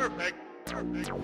Perfect. Perfect.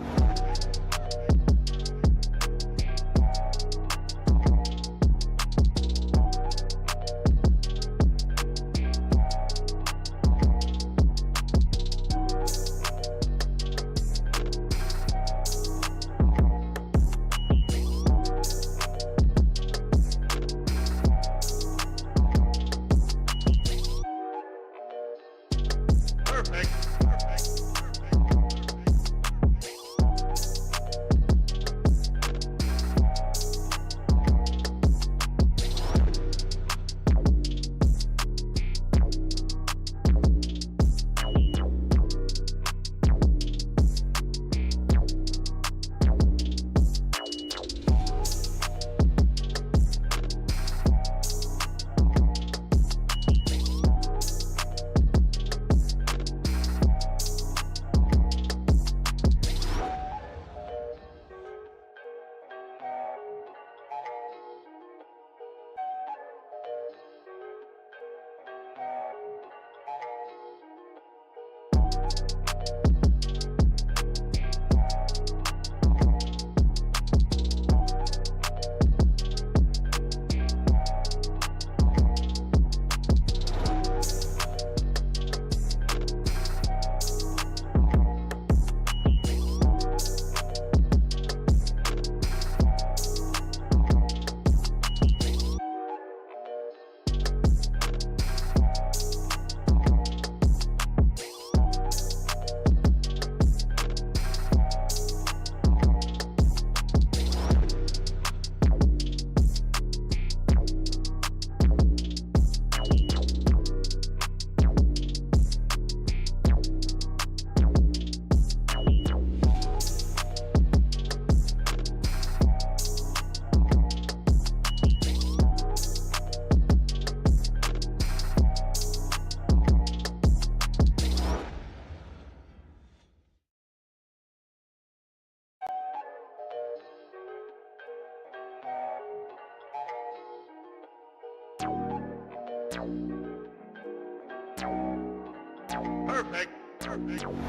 Perfect.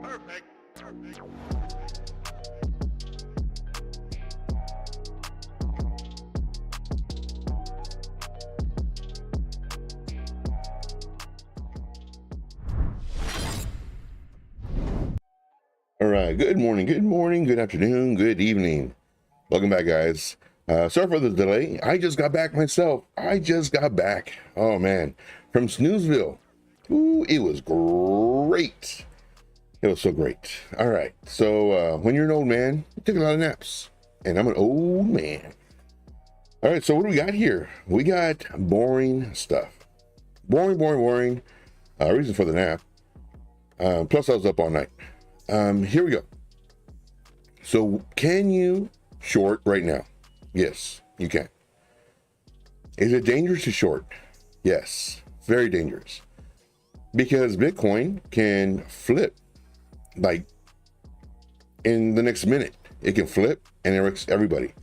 Perfect. Perfect. All right, good morning, good afternoon, good evening. Welcome back, guys. Sorry for the delay. I just got back myself. Oh man, from Snoozeville. Ooh, it was great. It was so great. All right, so when you're an old man, you take a lot of naps, and I'm an old man. All right, so what do we got here? We got boring stuff. Boring. Reason for the nap. Plus, I was up all night. Here we go. So can you short right now? Yes, you can. Is it dangerous to short? Yes, very dangerous. Because Bitcoin can flip like in the next minute. It can flip and it wrecks everybody.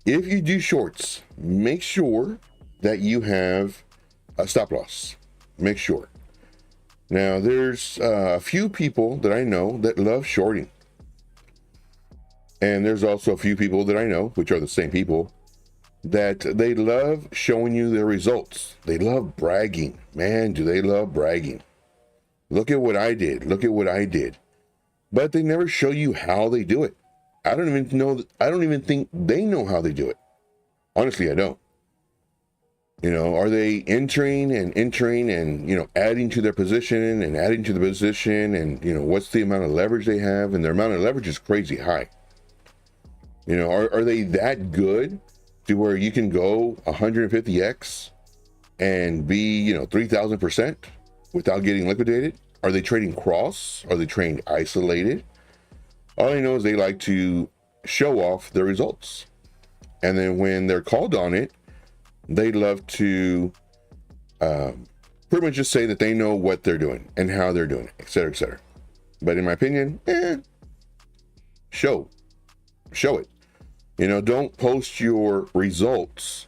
If you do shorts, make sure that you have a stop loss. Make sure. Now, there's a few people that I know that love shorting. And there's also a few people that I know, which are the same people, that they love showing you their results. They love bragging. Man, do they love bragging. Look at what I did. Look at what I did. But they never show you how they do it. I don't even think they know how they do it. Honestly, I don't. You know, are they entering and, you know, adding to their position and adding to the position, and, you know, what's the amount of leverage they have? And their amount of leverage is crazy high. You know, are they that good to where you can go 150x and be, you know, 3,000% without getting liquidated? Are they trading cross? Are they trading isolated? All I know is they like to show off their results. And then when they're called on it, they love to pretty much just say that they know what they're doing and how they're doing it, et cetera, et cetera. But in my opinion, show it. You know, don't post your results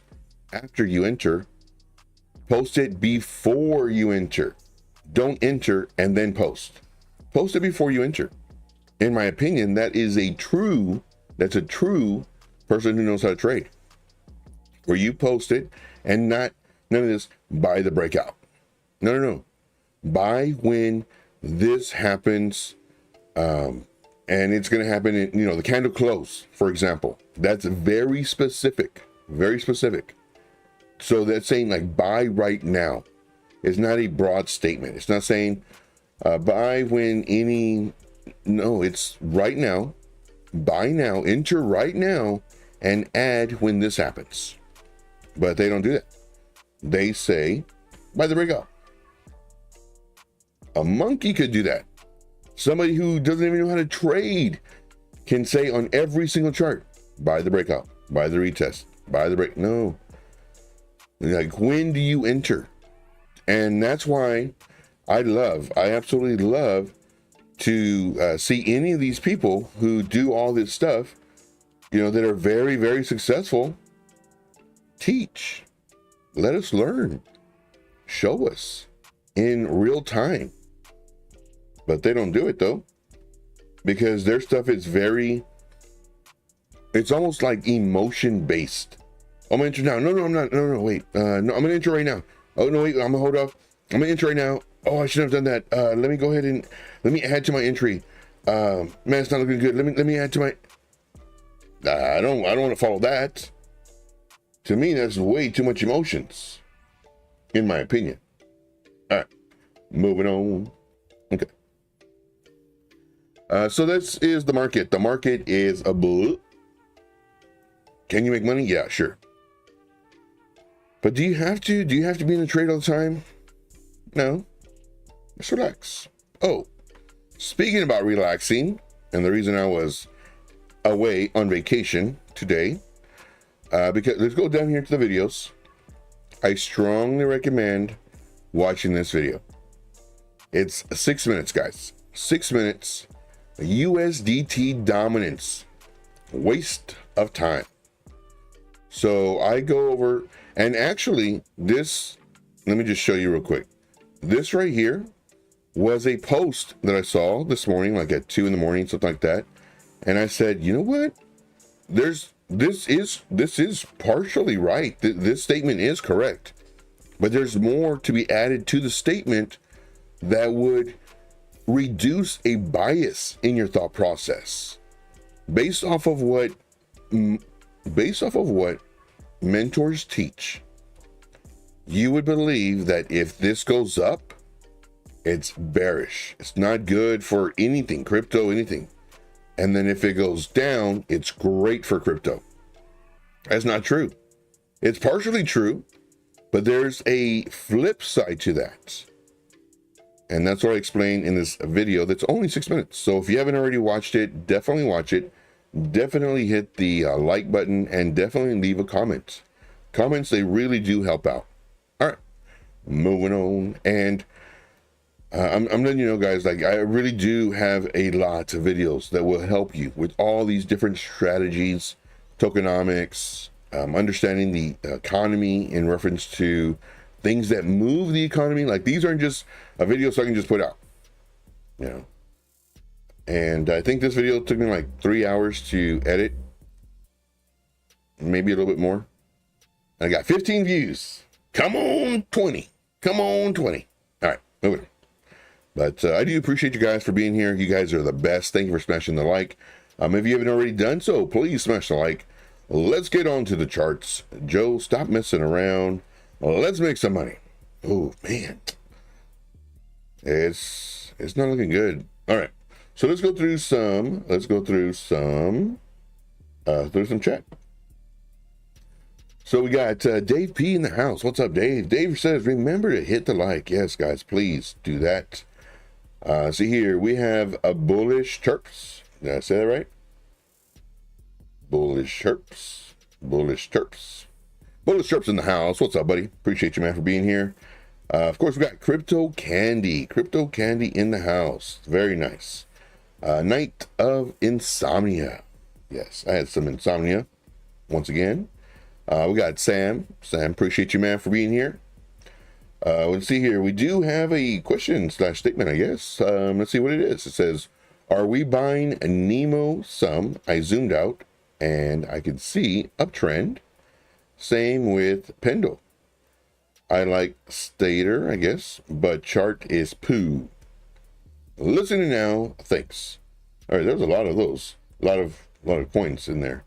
after you enter. Post it before you enter. Don't enter and then post. Post it before you enter. In my opinion, that's a true person who knows how to trade. Where you post it and none of this buy the breakout. No. Buy when this happens, and it's going to happen in, you know, the candle close, for example. That's very specific. So that's saying like buy right now. It's not a broad statement. It's not saying buy when any. No, it's right now. Buy now. Enter right now, and add when this happens. But they don't do that. They say, buy the breakout. A monkey could do that. Somebody who doesn't even know how to trade can say on every single chart, buy the breakout, buy the retest, buy the break. No. Like, when do you enter? And that's why I absolutely love to see any of these people who do all this stuff, you know, that are very, very successful. Teach, let us learn, show us in real time. But they don't do it though, because their stuff is it's almost like emotion based. I'm gonna enter now. No, I'm not. No, wait. No, I'm gonna enter right now. Oh no, wait. I'm gonna hold off. I'm gonna enter right now. Oh, I shouldn't have done that. Let me go ahead and let me add to my entry. Man, it's not looking good. Let me add to my. I don't want to follow that. To me, that's way too much emotions, in my opinion. All right, moving on. Okay. So this is the market. The market is a blue. Can you make money? Yeah, sure. But do you have to? Do you have to be in the trade all the time? No. Just relax. Oh, speaking about relaxing, and the reason I was away on vacation today, because let's go down here to the videos. I strongly recommend watching this video. It's 6 minutes, guys. 6 minutes. USDT dominance. Waste of time. So I go over, and actually this let me just show you real quick. This right here was a post that I saw this morning, like at 2 in the morning, something like that. And I said, you know what? This is partially right. This statement is correct, but there's more to be added to the statement that would reduce a bias in your thought process based off of what mentors teach. You would believe that if this goes up, it's bearish. It's not good for anything, crypto, anything. And then if it goes down, it's great for crypto. That's not true. It's partially true, but there's a flip side to that. And that's what I explained in this video that's only 6 minutes. So if you haven't already watched it, definitely watch it. Definitely hit the like button and definitely leave a comment. Comments, they really do help out. All right, moving on. And I'm letting you know, guys, like I really do have a lot of videos that will help you with all these different strategies, tokenomics, understanding the economy in reference to things that move the economy. Like these aren't just a video so I can just put out, you know. And I think this video took me like 3 hours to edit, maybe a little bit more. I got 15 views. Come on, 20. Come on, 20. All right, moving on. But I do appreciate you guys for being here. You guys are the best. Thank you for smashing the like. If you haven't already done so, please smash the like. Let's get on to the charts. Joe, stop messing around. Let's make some money. Oh, man. It's not looking good. All right. So let's go through some chat. So we got Dave P in the house. What's up, Dave? Dave says, remember to hit the like. Yes, guys, please do that. See here, we have a bullish Terps. Did I say that right? Bullish Terps. Bullish Terps. Bullish Terps in the house. What's up, buddy? Appreciate you, man, for being here. Of course, we got Crypto Candy. Crypto Candy in the house. Very nice. Night of Insomnia. Yes, I had some insomnia once again. We got Sam. Sam, appreciate you, man, for being here. Let's see here. We do have a question / statement, I guess. Let's see what it is. It says, are we buying Nemo some? I zoomed out and I could see uptrend. Same with PENDLE. I like Stater, I guess, but chart is poo. Listening now, thanks. All right, there's a lot of those. A lot of coins in there.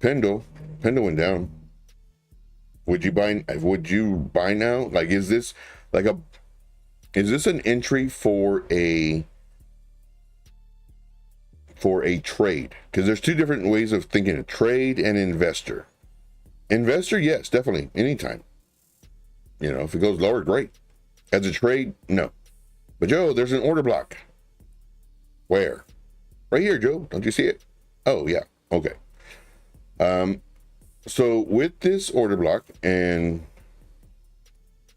PENDLE went down. Would you buy now? Like, is this an entry for a trade? Because there's two different ways of thinking: a trade and investor. Investor, yes, definitely, anytime. You know, if it goes lower, great. As a trade, no. But Joe, there's an order block. Where? Right here, Joe. Don't you see it? Oh yeah. Okay. So with this order block, and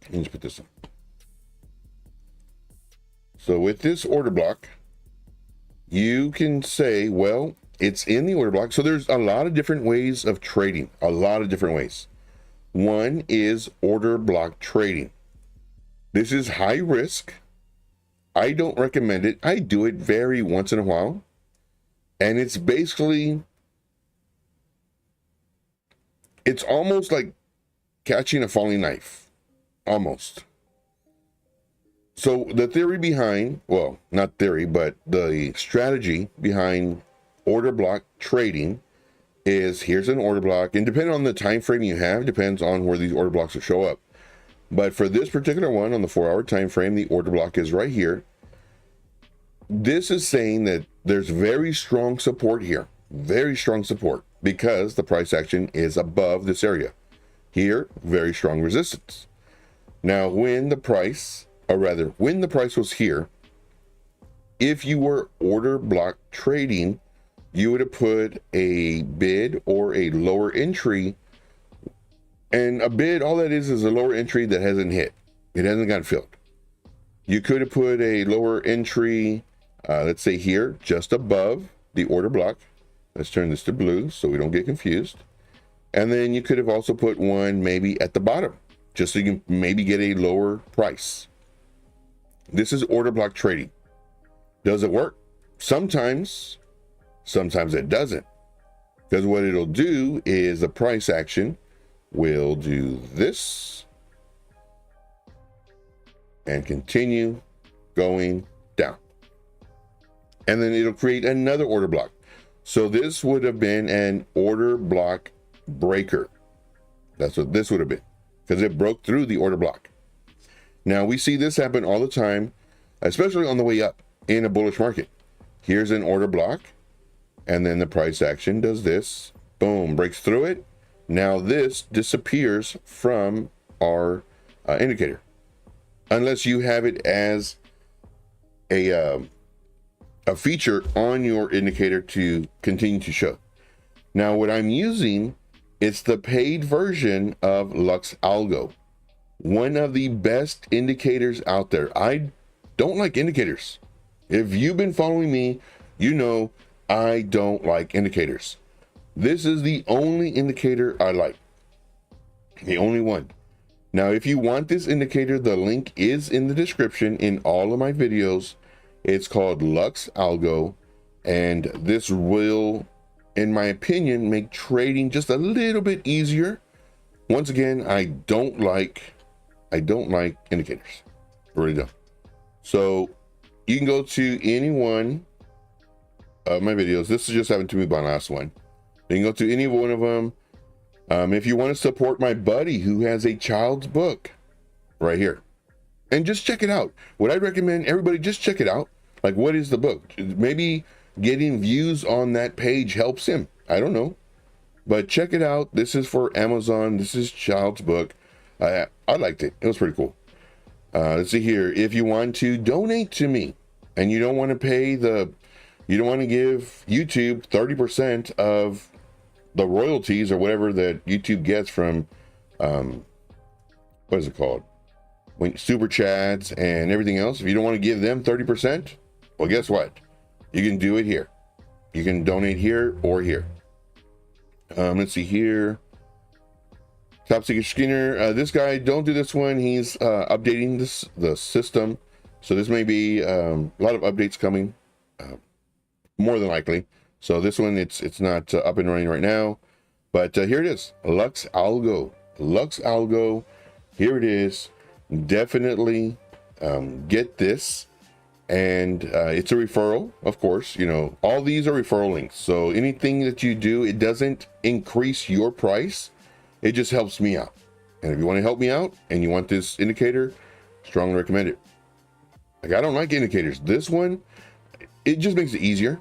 let me just put this on. So with this order block, you can say, well, it's in the order block. So there's a lot of different ways of trading, a lot of different ways. One is order block trading. This is high risk. I don't recommend it. I do it very once in a while. And it's basically, it's almost like catching a falling knife, almost. So the theory behind, well, not theory, but the strategy behind order block trading is, here's an order block, and depending on the time frame you have, depends on where these order blocks will show up. But for this particular one, on the 4-hour time frame, the order block is right here. This is saying that there's very strong support here, very strong support, because the price action is above this area. Here, very strong resistance. Now, when the price was here, if you were order block trading, you would have put a bid or a lower entry. And a bid, all that is a lower entry that hasn't hit. It hasn't gotten filled. You could have put a lower entry, let's say here, just above the order block. Let's turn this to blue so we don't get confused. And then you could have also put one maybe at the bottom, just so you can maybe get a lower price. This is order block trading. Does it work? Sometimes it doesn't. Because what it'll do is the price action will do this and continue going down. And then it'll create another order block. So this would have been an order block breaker. That's what this would have been, because it broke through the order block. Now we see this happen all the time, especially on the way up in a bullish market. Here's an order block, and then the price action does this, boom, breaks through it. Now this disappears from our indicator, unless you have it as a feature on your indicator to continue to show. Now what I'm using, it's the paid version of LuxAlgo, one of the best indicators out there. I don't like indicators. If you've been following me, you know I don't like indicators. This is the only indicator I like, the only one. Now if you want this indicator, the link is in the description in all of my videos. It's called LuxAlgo, and this will, in my opinion, make trading just a little bit easier. Once again, I don't like indicators. I really don't. So you can go to any one of my videos. This just happened to me by my last one. You can go to any one of them. If you want to support my buddy who has a child's book right here, and just check it out. What I recommend everybody, just check it out. Like, what is the book? Maybe getting views on that page helps him. I don't know, but check it out. This is for Amazon. This is child's book. I liked it. It was pretty cool. Let's see here. If you want to donate to me and you don't want to pay you don't want to give YouTube 30% of the royalties or whatever that YouTube gets from, what is it called? When super chats and everything else. If you don't want to give them 30%, well, guess what? You can do it here. You can donate here or here. Let's see here. Top Secret Skinner. This guy, don't do this one. He's updating the system. So this may be a lot of updates coming, more than likely. So this one, it's not up and running right now. But here it is. LuxAlgo. LuxAlgo. Here it is. Definitely get this. And it's a referral, of course. You know, all these are referral links. So anything that you do, it doesn't increase your price. It just helps me out. And if you want to help me out and you want this indicator, strongly recommend it. Like, I don't like indicators. This one, it just makes it easier.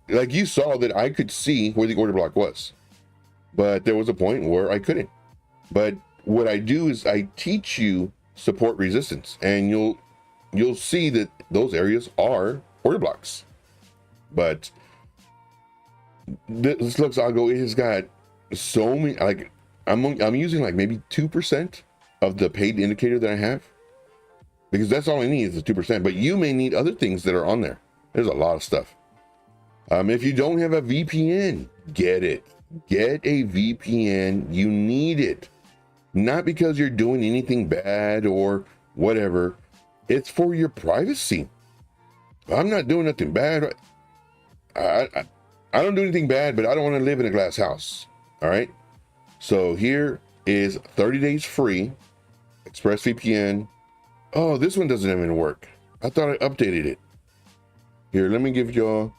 Like, you saw that I could see where the order block was, but there was a point where I couldn't. But what I do is I teach you support resistance, and you'll see that those areas are order blocks. But this LuxAlgo, it has got so many, like, I'm using like maybe 2% of the paid indicator that I have, because that's all I need is the 2%. But you may need other things that are on there. There's a lot of stuff. If you don't have a VPN, get it. Get a VPN. You need it. Not because you're doing anything bad or whatever. It's for your privacy. I'm not doing nothing bad. I don't do anything bad, but I don't want to live in a glass house. All right. So here is 30 days free. ExpressVPN. Oh, this one doesn't even work. I thought I updated it. Here, let me give y'all.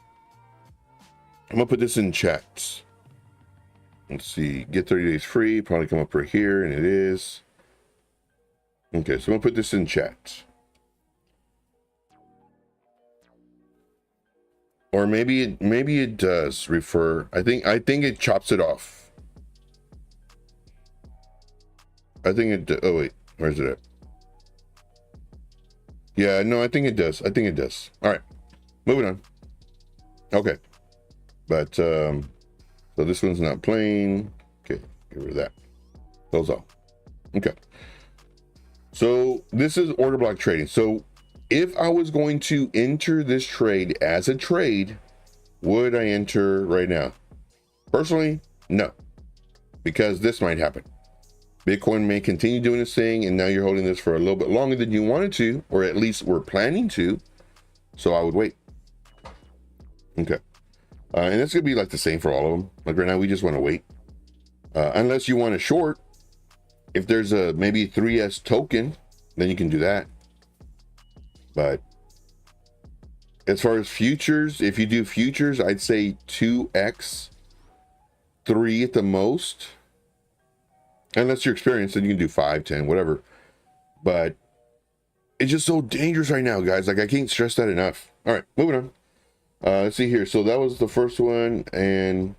I'm gonna put this in chat. Let's see. Get 30 days free. Probably come up right here, and it is. Okay, so I'm gonna put this in chat. Or maybe it does refer. I think it chops it off. I think it. Oh wait, where's it at? Yeah, no, I think it does. I think it does. All right, moving on. Okay, but so this one's not playing. Okay, get rid of that. Close all. Okay. So this is order block trading. So if I was going to enter this trade as a trade, would I enter right now? Personally, no. because this might happen. Bitcoin may continue doing its thing, and now you're holding this for a little bit longer than you wanted to, or at least we're planning to. So I would wait. Okay. And that's going to be like the same for all of them. Like right now, we just want to wait. Unless you want to short. If there's a maybe 3S token, then you can do that. But as far as futures, if you do futures, I'd say 2x, 3 at the most. Unless you're experienced, then you can do 5, 10, whatever. But it's just so dangerous right now, guys. Like, I can't stress that enough. All right, moving on. Let's see here. So that was the first one, and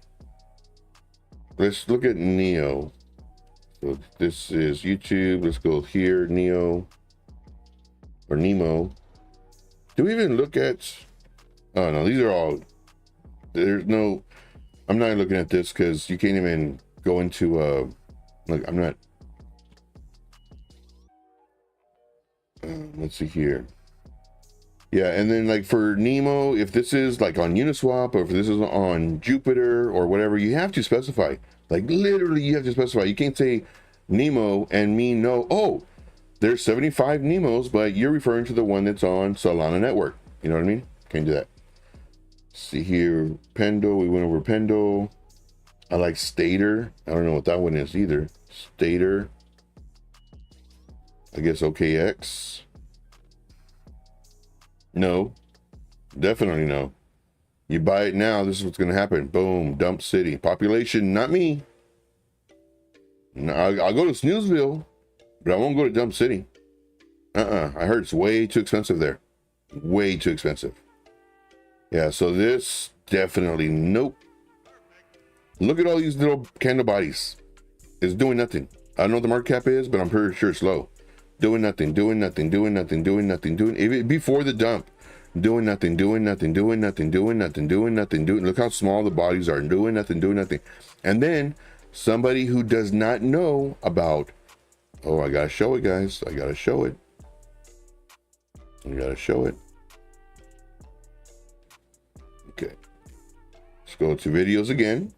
let's look at Neo. So this is YouTube. Let's go here, Neo or Nemo. Do we even look at? Oh no, these are all. There's no. I'm not looking at this because you can't even go into. Look, I'm not. Let's see here. Yeah, and then like for Nemo, if this is like on Uniswap or if this is on Jupiter or whatever, you have to specify. Like literally, you have to specify. You can't say Nemo and me know. Oh, there's 75 Nemos, but you're referring to the one that's on Solana Network. You know what I mean? Can't do that. See here, PENDLE. We went over PENDLE. I like Stater. I don't know what that one is either. Stater. I guess OKX. No, definitely no. You buy it now, this is what's going to happen. Boom, dump city. Population, not me. No, I'll go to Snoozeville, but I won't go to dump city. I heard it's way too expensive there. Way too expensive. Yeah, so this definitely nope. Look at all these little candle bodies. It's doing nothing. I don't know what the market cap is, but I'm pretty sure it's low. Doing nothing, doing nothing, doing nothing, doing nothing, doing even before the dump. Doing nothing, doing nothing, doing nothing, doing nothing, doing nothing, doing. Look how small the bodies are. Doing nothing, doing nothing. And then somebody who does not know about, oh, I gotta show it, guys. I gotta show it. I gotta show it. Okay. Let's go to videos again.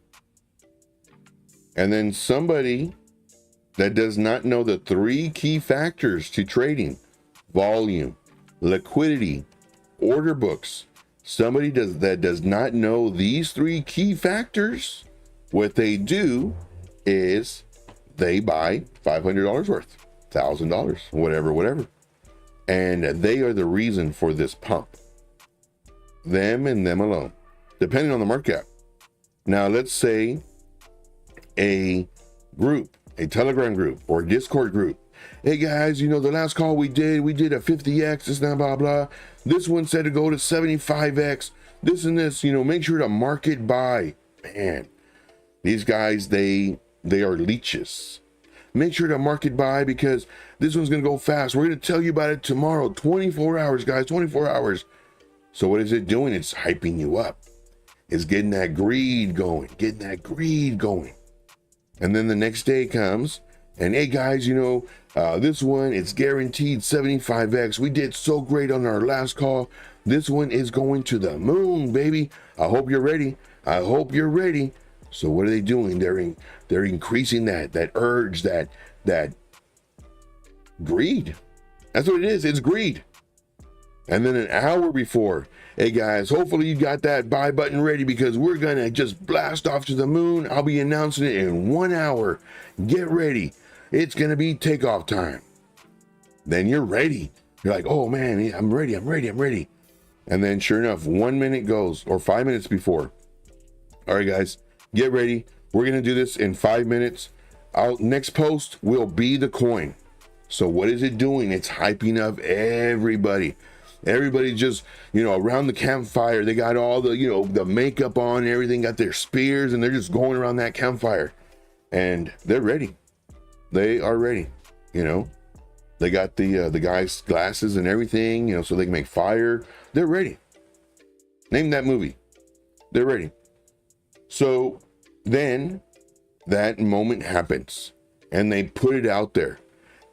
And then somebody that does not know the 3 key factors to trading: volume, liquidity, order books. Somebody that does not know these 3 key factors, what they do is they buy $500 worth, $1,000, whatever. And they are the reason for this pump. Them and them alone, depending on the market cap. Now, let's say a group, a Telegram group or Discord group. Hey guys, you know, the last call we did a 50x, this and blah, blah. This one said to go to 75x, this and this, you know, make sure to market buy. Man, these guys, they are leeches. Make sure to market buy because this one's going to go fast. We're going to tell you about it tomorrow. 24 hours, guys, 24 hours. So what is it doing? It's hyping you up. It's getting that greed going, And then the next day comes, and hey guys, you know, this one, it's guaranteed 75x. We did so great on our last call. This one is going to the moon, baby. I hope you're ready. I hope you're ready. So what are they doing? They're increasing that urge, that greed. That's what it is. It's greed. And then an hour before, hey guys, hopefully you got that buy button ready because we're gonna just blast off to the moon. I'll be announcing it in 1 hour. Get ready. It's gonna be takeoff time. Then you're ready. You're like, oh man, I'm ready. And then sure enough, 1 minute goes, or 5 minutes before. All right, guys, get ready. We're gonna do this in 5 minutes. Our next post will be the coin. So what is it doing? It's hyping up everybody. Everybody just, you know, around the campfire, they got all the, you know, the makeup on and everything, got their spears, and they're just going around that campfire. And they're ready. They are ready, you know. They got the guy's glasses and everything, you know, so they can make fire. They're ready. Name that movie. They're ready. So then that moment happens, and they put it out there.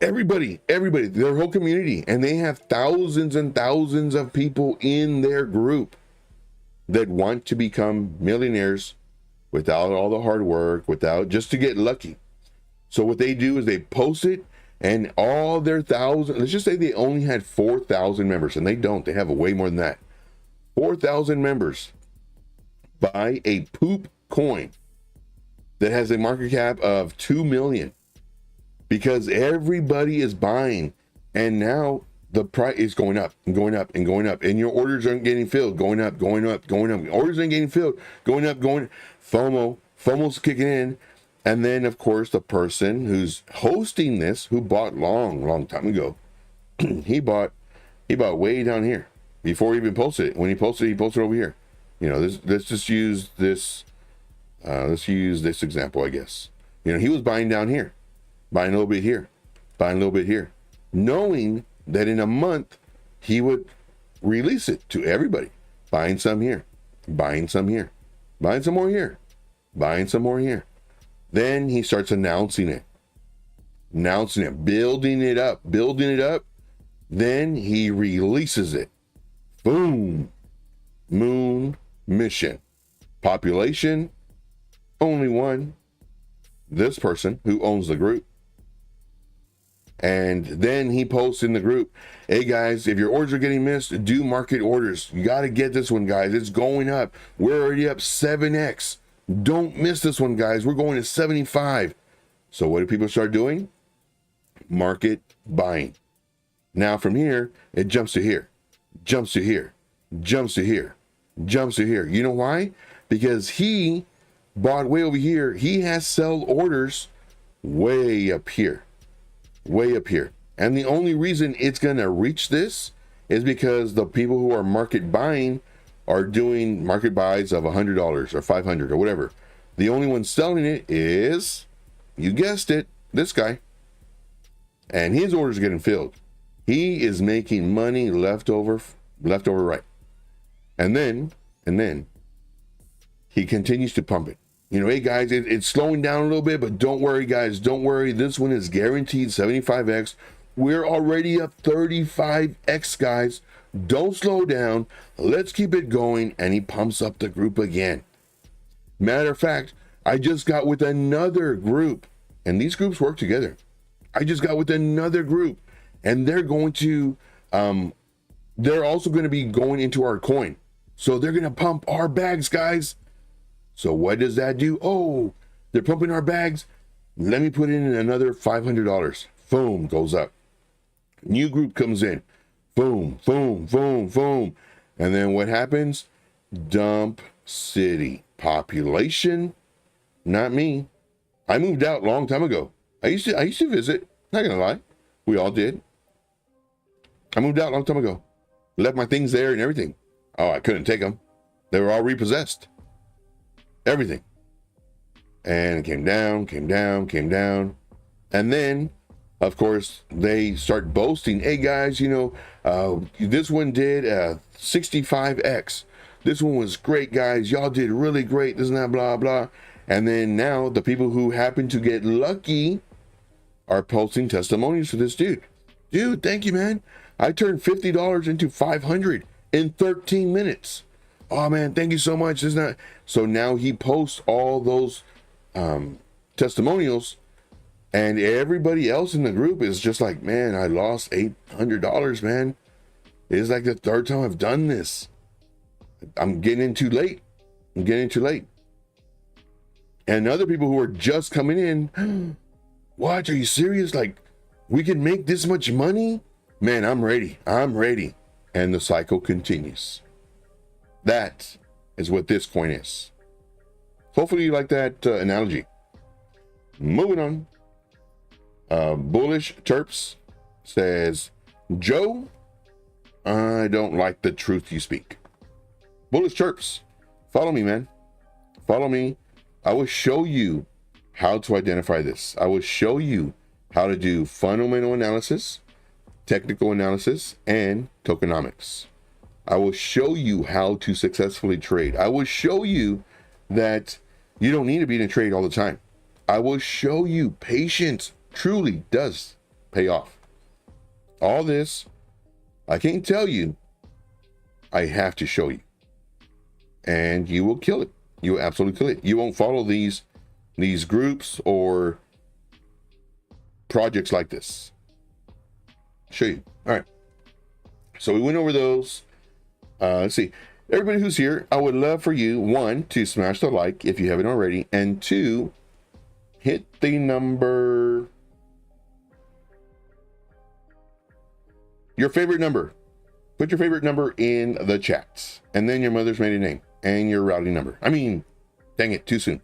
Everybody, their whole community, and they have thousands and thousands of people in their group that want to become millionaires without all the hard work, without just to get lucky. So what they do is they post it, and all their thousand, let's just say they only had 4,000 members, and they don't, they have way more than that. 4,000 members buy a poop coin that has a market cap of 2 million because everybody is buying, and now the price is going up and going up and going up, and your orders aren't getting filled, going up, going up, going up. Orders aren't getting filled, going up, going. FOMO's kicking in. And then, of course, the person who's hosting this, who bought long time ago, he bought way down here before he even posted it. When he posted over here. You know, let's just use this. Let's use this example, I guess. You know, he was buying down here, buying a little bit here, buying a little bit here, knowing that in a month he would release it to everybody, buying some here, buying some here, buying some more here, buying some more here. Then he starts announcing it, building it up. Then he releases it. Boom. Moon mission. Population, only one. This person who owns the group. And then he posts in the group, hey guys, if your orders are getting missed, do market orders. You got to get this one, guys. It's going up. We're already up 7x. Don't miss this one, guys. We're going to 75. So what do people start doing? Market buying. Now from here, it jumps to here, jumps to here, jumps to here, jumps to here. You know why? Because he bought way over here. He has sell orders way up here, way up here. And the only reason it's going to reach this is because the people who are market buying are doing market buys of $100 or $500 or whatever. The only one selling it is, you guessed it, this guy. And his orders are getting filled. He is making money left over right. And then he continues to pump it. You know, hey guys, it's slowing down a little bit, but don't worry guys, don't worry. This one is guaranteed 75x. We're already up 35x, guys. Don't slow down. Let's keep it going. And he pumps up the group again. Matter of fact, I just got with another group, and these groups work together. I just got with another group, and they're going to, they're also going to be going into our coin. So they're going to pump our bags, guys. So what does that do? Oh, they're pumping our bags. Let me put in another $500. Boom, goes up. New group comes in. Boom, boom, boom, boom. And then what happens? Dump city. Population, not me. I moved out a long time ago. I used to visit, not gonna lie. We all did. I moved out a long time ago. Left my things there and everything. Oh, I couldn't take them. They were all repossessed. Everything. And it came down, came down, came down. And then, of course, they start boasting, hey guys, you know, this one did 65x. This one was great, guys. Y'all did really great. This and that, blah, blah. And then now the people who happen to get lucky are posting testimonials for this dude. Dude, thank you, man. I turned $50 into $500 in 13 minutes. Oh, man, thank you so much. It's not. So now he posts all those testimonials, and everybody else in the group is just like, man, I lost $800, man. It's like the third time I've done this. I'm getting in too late. I'm getting too late. And other people who are just coming in, what? Are you serious? Like, we can make this much money? Man, I'm ready. I'm ready. And the cycle continues. That is what this coin is. Hopefully you like that analogy. Moving on. Bullish Terps says, Joe, I don't like the truth you speak. Bullish Terps, follow me, man. Follow me. I will show you how to identify this. I will show you how to do fundamental analysis, technical analysis, and tokenomics. I will show you how to successfully trade. I will show you that you don't need to be in a trade all the time. I will show you patience truly does pay off. All this, I can't tell you. I have to show you. And you will kill it. You will absolutely kill it. You won't follow these groups or projects like this. Show you. All right. So we went over those. Let's see. Everybody who's here, I would love for you, 1, to smash the like if you haven't already, and 2, hit the number, your favorite number. Put your favorite number in the chats, and then your mother's maiden name and your routing number. I mean, dang it, too soon.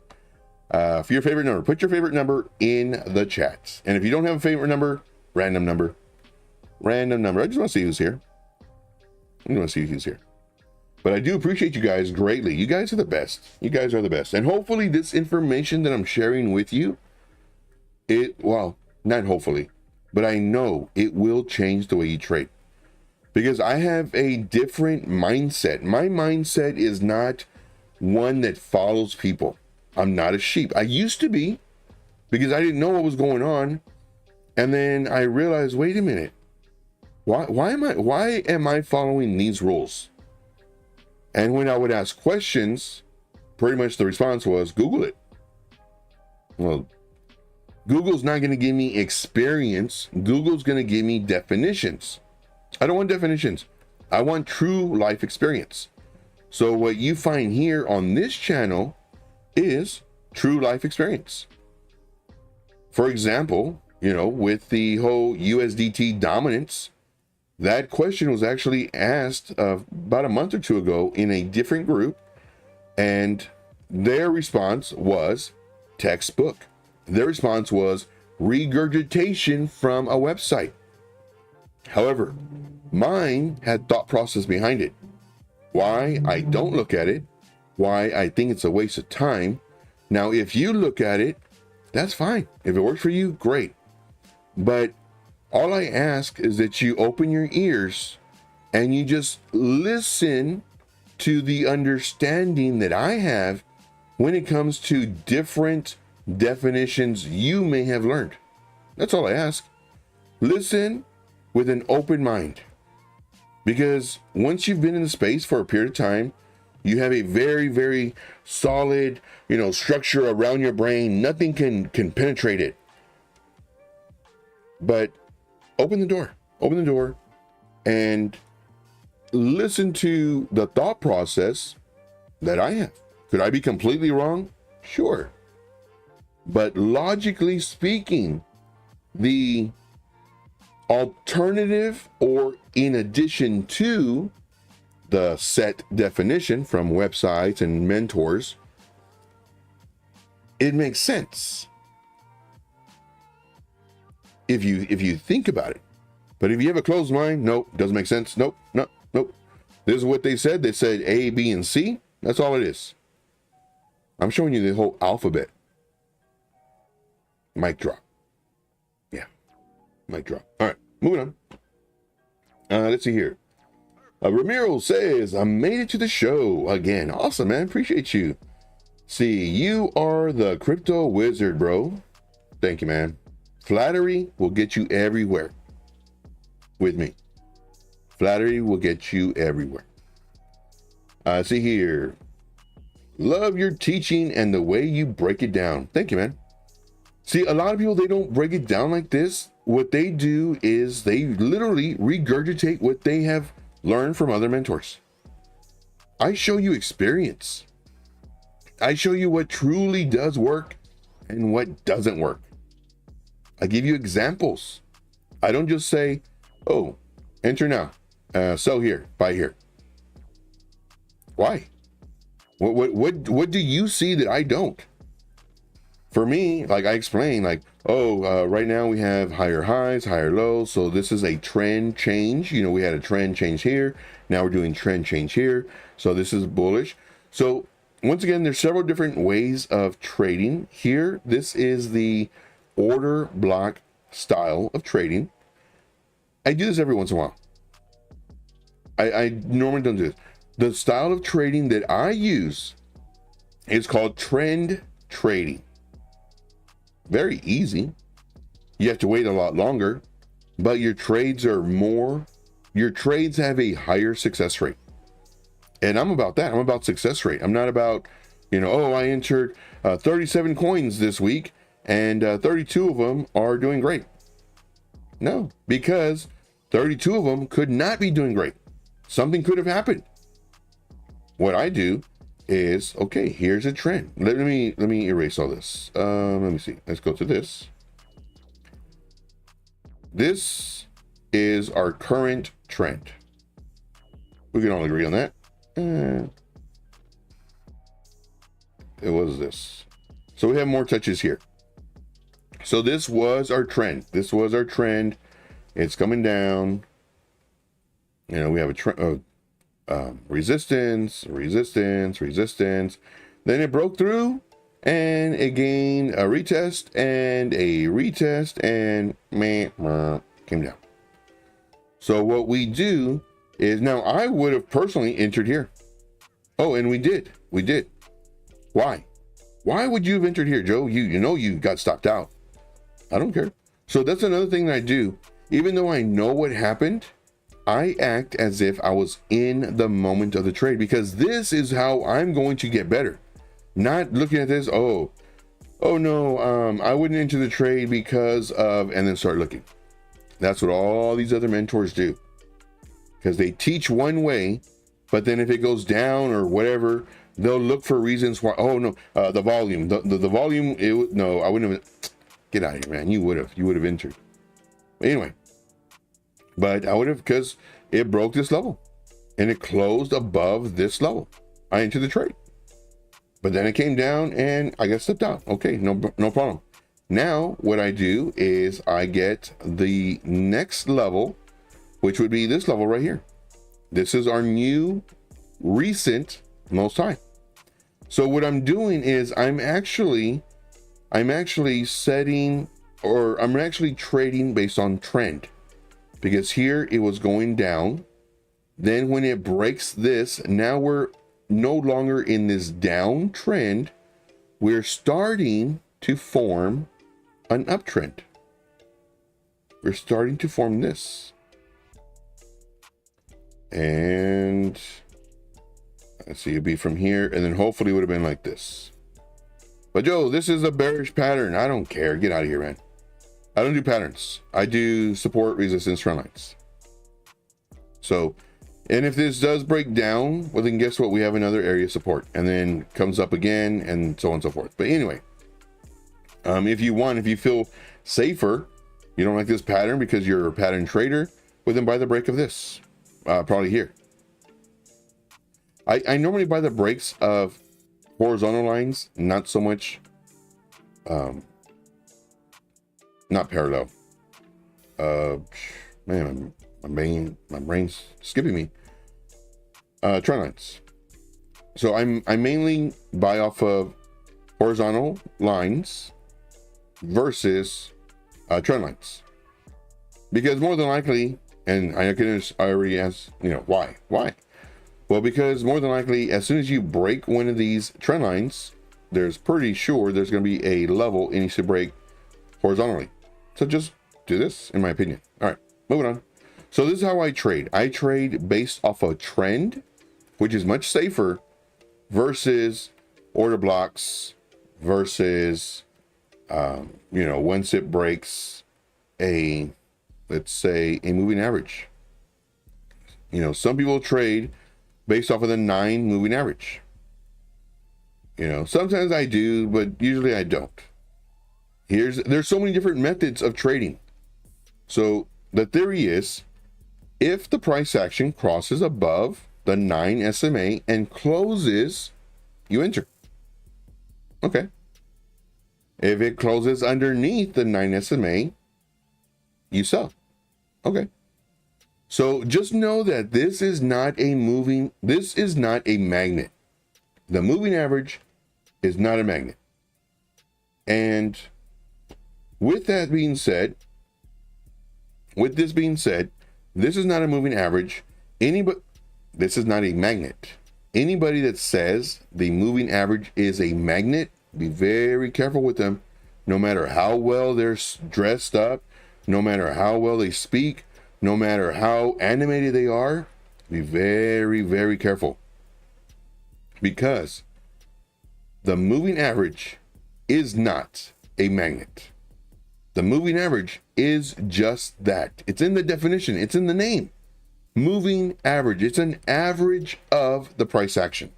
For your favorite number, put your favorite number in the chats. And if you don't have a favorite number, random number. Random number. I just want to see who's here. I want to see who's here. But I do appreciate you guys greatly. You guys are the best. You guys are the best. And hopefully this information that I'm sharing with you, well, not hopefully, but I know it will change the way you trade. Because I have a different mindset. My mindset is not one that follows people. I'm not a sheep. I used to be, because I didn't know what was going on. And then I realized, wait a minute. Why am I following these rules? And when I would ask questions, pretty much the response was, Google it. Well, Google's not going to give me experience. Google's going to give me definitions. I don't want definitions. I want true life experience. So what you find here on this channel is true life experience. For example, with the whole USDT dominance, that question was actually asked about a month or 2 ago in a different group, and their response was textbook. Their response was regurgitation from a website. However, mine had thought process behind it. Why I don't look at it, why I think it's a waste of time. Now, if you look at it, that's fine. If it works for you, great. But all I ask is that you open your ears and you just listen to the understanding that I have when it comes to different definitions you may have learned. That's all I ask. Listen with an open mind. Because once you've been in the space for a period of time, you have a very, very solid, structure around your brain. Nothing can penetrate it. But open the door and listen to the thought process that I have. Could I be completely wrong? Sure. But logically speaking, the alternative, or in addition to the set definition from websites and mentors, it makes sense if you think about it. But if you have a closed mind, nope, doesn't make sense. Nope. This is what they said. They said A, B, and C. That's all it is. I'm showing you the whole alphabet. Mic drop. Yeah, mic drop. All right, moving on. Let's see here. Ramiro says, I made it to the show again. Awesome, man. Appreciate you. See, you are the crypto wizard, bro. Thank you, man. Flattery will get you everywhere with me. Flattery will get you everywhere. See here. Love your teaching and the way you break it down. Thank you, man. See, a lot of people, they don't break it down like this. What they do is they literally regurgitate what they have learned from other mentors. I show you experience. I show you what truly does work and what doesn't work. I give you examples. I don't just say, oh, enter now, sell here, buy here. Why? What do you see that I don't? For me, like I explained, right now we have higher highs, higher lows. So this is a trend change. We had a trend change here. Now we're doing trend change here. So this is bullish. So once again, there's several different ways of trading here. This is the order block style of trading. I do this every once in a while. I normally don't do this. The style of trading that I use is called trend trading. Very easy. You have to wait a lot longer, but your trades have a higher success rate. And I'm about that. I'm about success rate. I'm not about You know, oh, I entered 37 coins this week and 32 of them are doing great. No, because 32 of them could not be doing great. Something could have happened. What I do is, okay, here's a trend. Let me erase all this. Let me see. Let's go to this. This is our current trend. We can all agree on that. It was this. So we have more touches here. So this was our trend. This was our trend. It's coming down. You know, we have a trend. Resistance, resistance, resistance. Then it broke through and again a retest and a retest and came down. So what we do is, now I would have personally entered here. Oh, and we did. Why would you have entered here, Joe? You know you got stopped out. I don't care. So that's another thing that I do. Even though I know what happened, I act as if I was in the moment of the trade, because this is how I'm going to get better. Not looking at this, oh no, I wouldn't enter the trade because of, and then start looking. That's what all these other mentors do, because they teach one way, but then if it goes down or whatever, they'll look for reasons why. Oh no, the volume, the volume. No, I wouldn't have. Get out of here, man. You would have entered. Anyway. But I would have, because it broke this level and it closed above this level. I entered the trade, but then it came down and I got slipped out. Okay, no problem. Now what I do is I get the next level, which would be this level right here. This is our new recent most high. So what I'm doing is I'm actually setting, or I'm actually trading based on trend. Because here it was going down. Then when it breaks this, now we're no longer in this down trend. We're starting to form an uptrend. We're starting to form this. And let's see, it'd be from here, and then hopefully it would have been like this. But Joe, this is a bearish pattern. I don't care. Get out of here, man. I don't do patterns. I do support, resistance, trend lines. So, and if this does break down, well then guess what? We have another area of support, and then comes up again, and so on and so forth. But anyway, if you feel safer, you don't like this pattern because you're a pattern trader, well then buy the break of this, probably here. I normally buy the breaks of horizontal lines, not so much, not parallel. Man, my brain's skipping me. Trend lines. So I mainly buy off of horizontal lines versus trend lines, because more than likely, and I already asked, you know, why? Well, because more than likely, as soon as you break one of these trend lines, there's pretty sure there's going to be a level it needs to break horizontally. So just do this, in my opinion. All right, moving on. So this is how I trade. I trade based off a trend, which is much safer, versus order blocks, versus, you know, once it breaks a, let's say, a moving average. You know, some people trade based off of the 9 moving average. You know, sometimes I do, but usually I don't. There's so many different methods of trading. So the theory is, if the price action crosses above the 9 SMA and closes, you enter. Okay. If it closes underneath the 9 SMA, you sell. Okay. So just know that this is not a magnet. The moving average is not a magnet. And with this being said, this is not a moving average. This is not a magnet. Anybody that says the moving average is a magnet, be very careful with them. No matter how well they're dressed up, no matter how well they speak, no matter how animated they are, be very, very careful. Because the moving average is not a magnet. The moving average is just that. It's in the definition. It's in the name. Moving average. It's an average of the price action.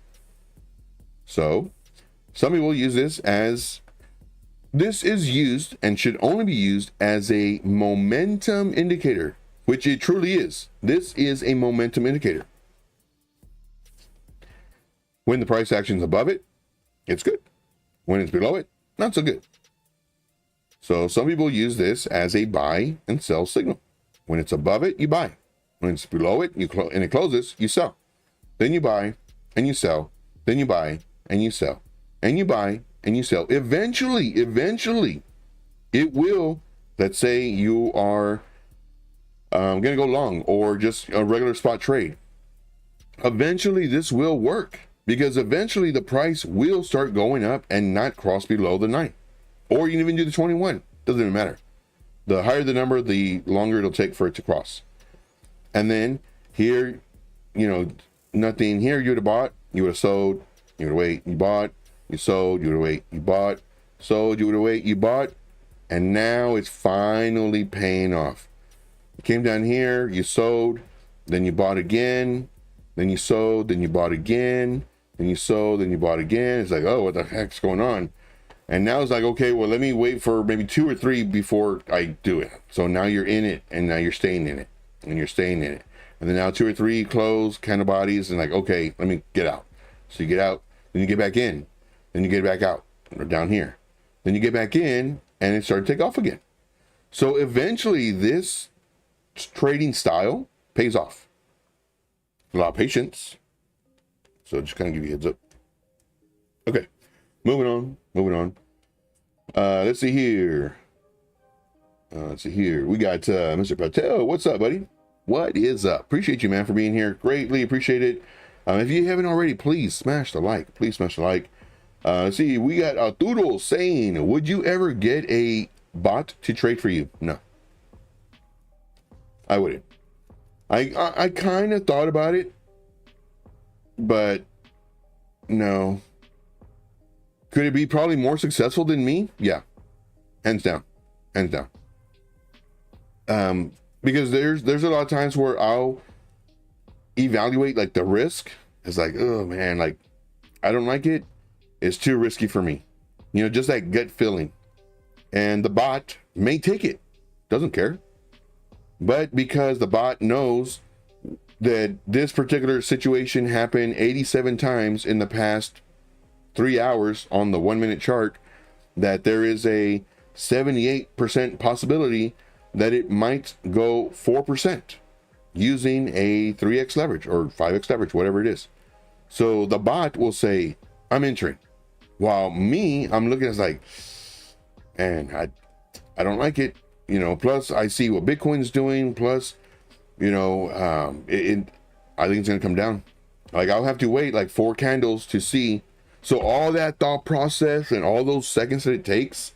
So some people use this as, this is used and should only be used as a momentum indicator, which it truly is. This is a momentum indicator. When the price action is above it, it's good. When it's below it, not so good. So some people use this as a buy and sell signal. When it's above it, you buy. When it's below it, and it closes, you sell. Then you buy and you sell. Then you buy and you sell. And you buy and you sell. Eventually, it will, let's say you are going to go long or just a regular spot trade. Eventually, this will work because eventually the price will start going up and not cross below the 9. Or you can even do the 21. Doesn't even matter. The higher the number, the longer it'll take for it to cross. And then here, you know, nothing here. You would have bought, you would have sold, you would have wait, you bought, you sold, you would have wait, you bought, sold, you would have wait, you bought, and now it's finally paying off. You came down here, you sold, then you bought again, then you sold, then you bought again, then you sold, then you bought again. It's like, oh, what the heck's going on? And now it's like, okay, well, let me wait for maybe 2 or 3 before I do it. So now you're in it, and now you're staying in it, and you're staying in it. And then now 2 or 3 close kind of bodies, and like, okay, let me get out. So you get out, then you get back in, then you get back out, or down here. Then you get back in, and it started to take off again. So eventually, this trading style pays off. A lot of patience. So just kind of give you a heads up. Okay, moving on. Let's see here. We got Mr. Patel. What's up, buddy? What is up? Appreciate you, man, for being here. Greatly appreciate it. If you haven't already, please smash the like. Let's see, we got Arturo saying, would you ever get a bot to trade for you? No, I wouldn't. I kind of thought about it, but no. Could it be probably more successful than me? Yeah, hands down. Because there's a lot of times where I'll evaluate like the risk. It's like, oh man, like I don't like it. It's too risky for me. You know, just that gut feeling. And the bot may take it, doesn't care. But because the bot knows that this particular situation happened 87 times in the past 3 hours on the 1 minute chart, that there is a 78% possibility that it might go 4% using a 3x leverage or 5x leverage, whatever it is. So the bot will say, I'm entering. While me, I'm looking at it like, man, I don't like it. You know, plus I see what Bitcoin's doing. Plus, you know, I think it's going to come down. Like I'll have to wait like 4 candles to see. So all that thought process and all those seconds that it takes,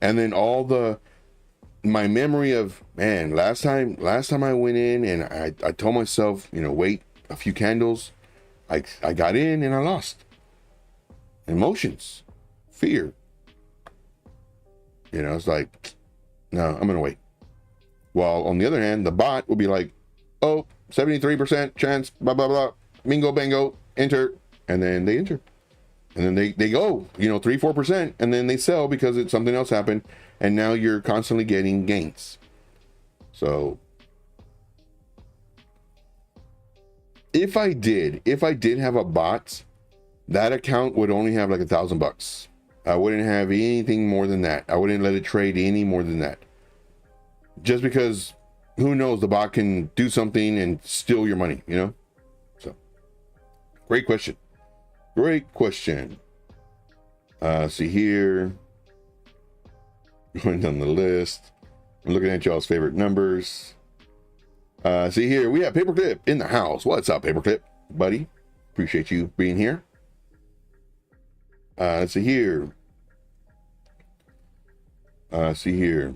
and then all my memory of, man, last time I went in and I told myself, you know, wait a few candles. I got in and I lost. Emotions, fear. You know, it's like, no, I'm going to wait. While on the other hand, the bot will be like, oh, 73% chance, blah, blah, blah, bingo, bango, enter. And then they enter. And then they go, you know, 3-4%, and then they sell because something else happened. And now you're constantly getting gains. So if I did have a bot, that account would only have like $1,000. I wouldn't have anything more than that. I wouldn't let it trade any more than that. Just because who knows, the bot can do something and steal your money, you know? So great question. See here. Going down the list. I'm looking at y'all's favorite numbers. See here, we have Paperclip in the house. What's up, Paperclip, buddy? Appreciate you being here. Let's see here. See here.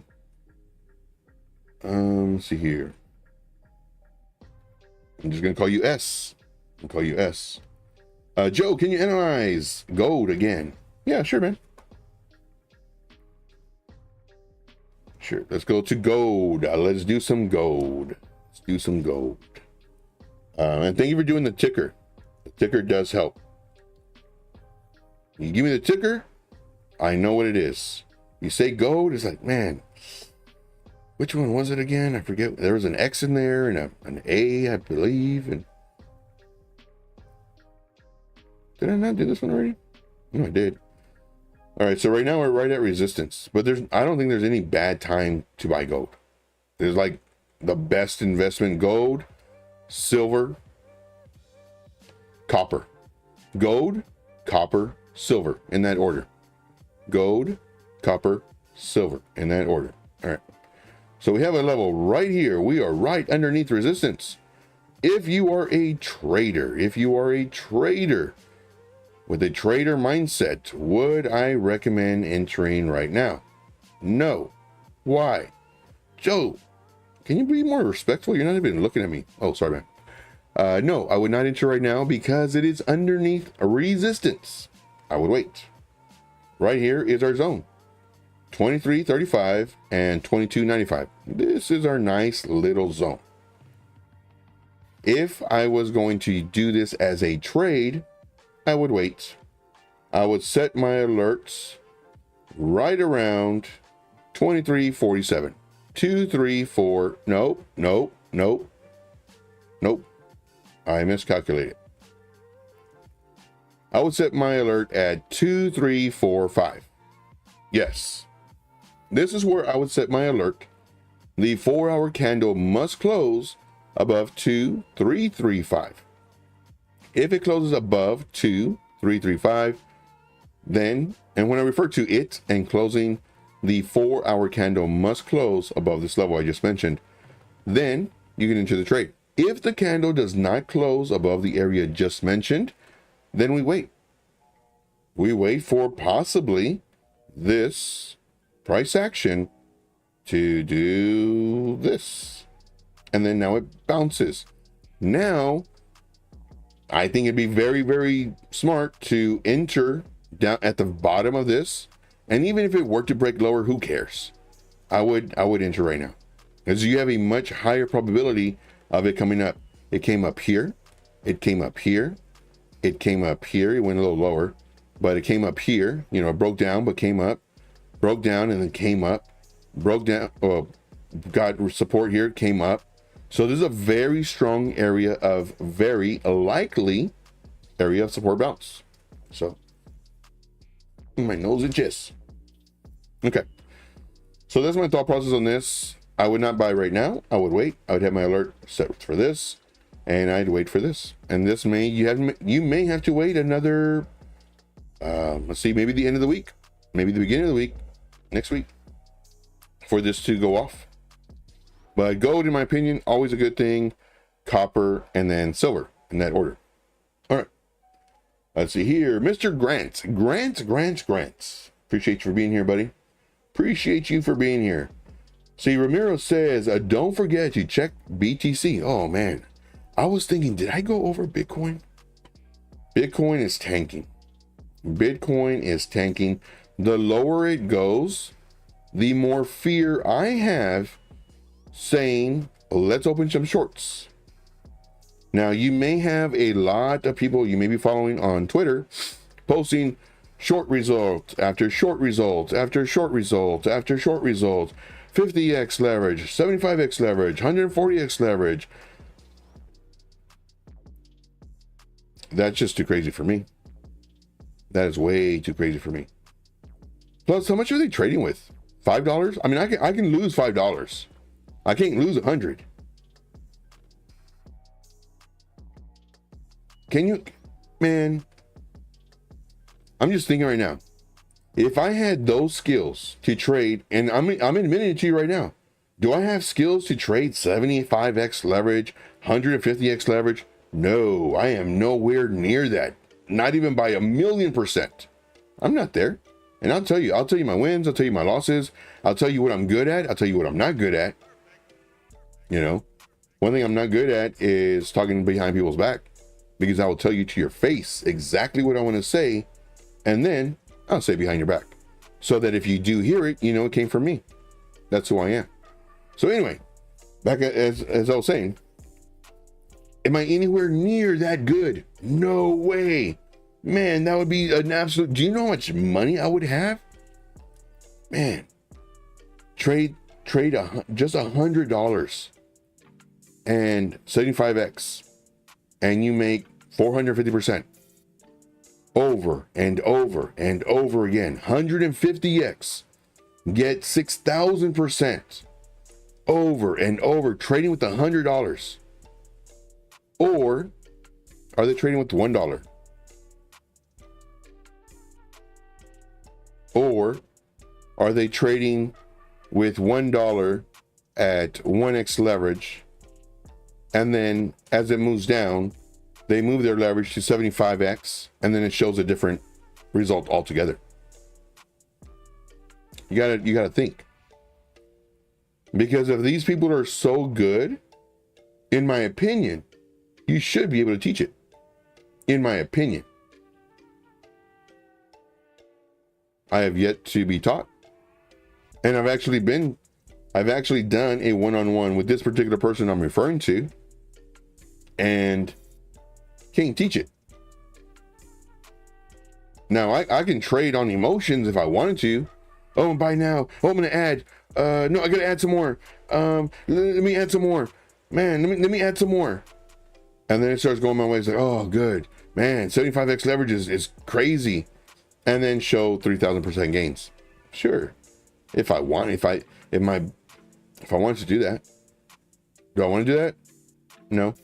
I'm just gonna call you S. Joe, can you analyze gold again? Yeah, sure, man. Sure. Let's go to gold. Let's do some gold. Let's do some gold. And thank you for doing the ticker. The ticker does help. You give me the ticker, I know what it is. You say gold, it's like, man, which one was it again? I forget. There was an X in there and an A, I believe. And did I not do this one already? No, I did. All right, so right now we're right at resistance, but I don't think there's any bad time to buy gold. There's like the best investment: gold, silver, copper. Gold, copper, silver, in that order. Gold, copper, silver, in that order. All right. So we have a level right here. We are right underneath resistance. If you are a trader, with a trader mindset, would I recommend entering right now? No. Why? Joe, can you be more respectful? You're not even looking at me. Oh, sorry, man. No, I would not enter right now because it is underneath a resistance. I would wait. Right here is our zone. 23.35 and 22.95. This is our nice little zone. If I was going to do this as a trade, I would wait. I would set my alerts right around 23.47. 234. Nope. I miscalculated. I would set my alert at 2345. Yes. This is where I would set my alert. The 4-hour candle must close above 2335. If it closes above 2335, then, and when I refer to it and closing, the 4-hour candle must close above this level I just mentioned, then you can enter the trade. If the candle does not close above the area just mentioned, then we wait. We wait for possibly this price action to do this. And then now it bounces. Now, I think it'd be very, very smart to enter down at the bottom of this. And even if it were to break lower, who cares? I would enter right now, because you have a much higher probability of it coming up. It came up here. It came up here. It came up here. It went a little lower, but it came up here. You know, it broke down, but came up, broke down, and then came up, broke down. Got support here, came up. So there's a very strong area of very likely area of support bounce. So my nose itches. Okay. So that's my thought process on this. I would not buy right now. I would wait. I would have my alert set for this, and I'd wait for this. And this you may have to wait another, let's see, maybe the end of the week, maybe the beginning of the week, next week, for this to go off. But gold, in my opinion, always a good thing. Copper, and then silver, in that order. All right. Let's see here. Mr. Grant. Appreciate you for being here, buddy. Appreciate you for being here. See, Ramiro says, don't forget to check BTC. Oh, man. I was thinking, did I go over Bitcoin? Bitcoin is tanking. Bitcoin is tanking. The lower it goes, the more fear I have saying, let's open some shorts. Now, you may have a lot of people you may be following on Twitter posting short results after short results after short results after short results, 50x leverage, 75x leverage, 140x leverage. That's just too crazy for me. That is way too crazy for me. Plus, how much are they trading with? $5? I mean, I can lose $5. I can't lose 100. Can you, man? I'm just thinking right now, if I had those skills to trade, and I'm admitting it to you right now, do I have skills to trade 75x leverage, 150x leverage? No, I am nowhere near that. Not even by 1,000,000%. I'm not there. And I'll tell you my wins, I'll tell you my losses, I'll tell you what I'm good at, I'll tell you what I'm not good at. You know, one thing I'm not good at is talking behind people's back, because I will tell you to your face exactly what I want to say, and then I'll say behind your back, so that if you do hear it, you know it came from me. That's who I am. So anyway, back as I was saying, am I anywhere near that good? No way. Man, that would be an absolute, do you know how much money I would have? Man, trade just $100 and 75x, and you make 450% over and over and over again. 150x, get 6,000% over and over, trading with $100. Or are they trading with $1? Or are they trading with $1 at 1x leverage, and then as it moves down, they move their leverage to 75x, and then it shows a different result altogether? You gotta think. Because if these people are so good, in my opinion, you should be able to teach it. In my opinion. I have yet to be taught. And I've actually done a one-on-one with this particular person I'm referring to, and can't teach it. Now I can trade on emotions if I wanted to. Oh, buy now. Oh, I'm gonna add. No, I gotta add some more. Let me add some more. Man, let me add some more. And then it starts going my way. It's like, oh, good. Man, 75x leverage is crazy. And then show 3,000% gains. Sure. If I wanted to do that. Do I want to do that? No.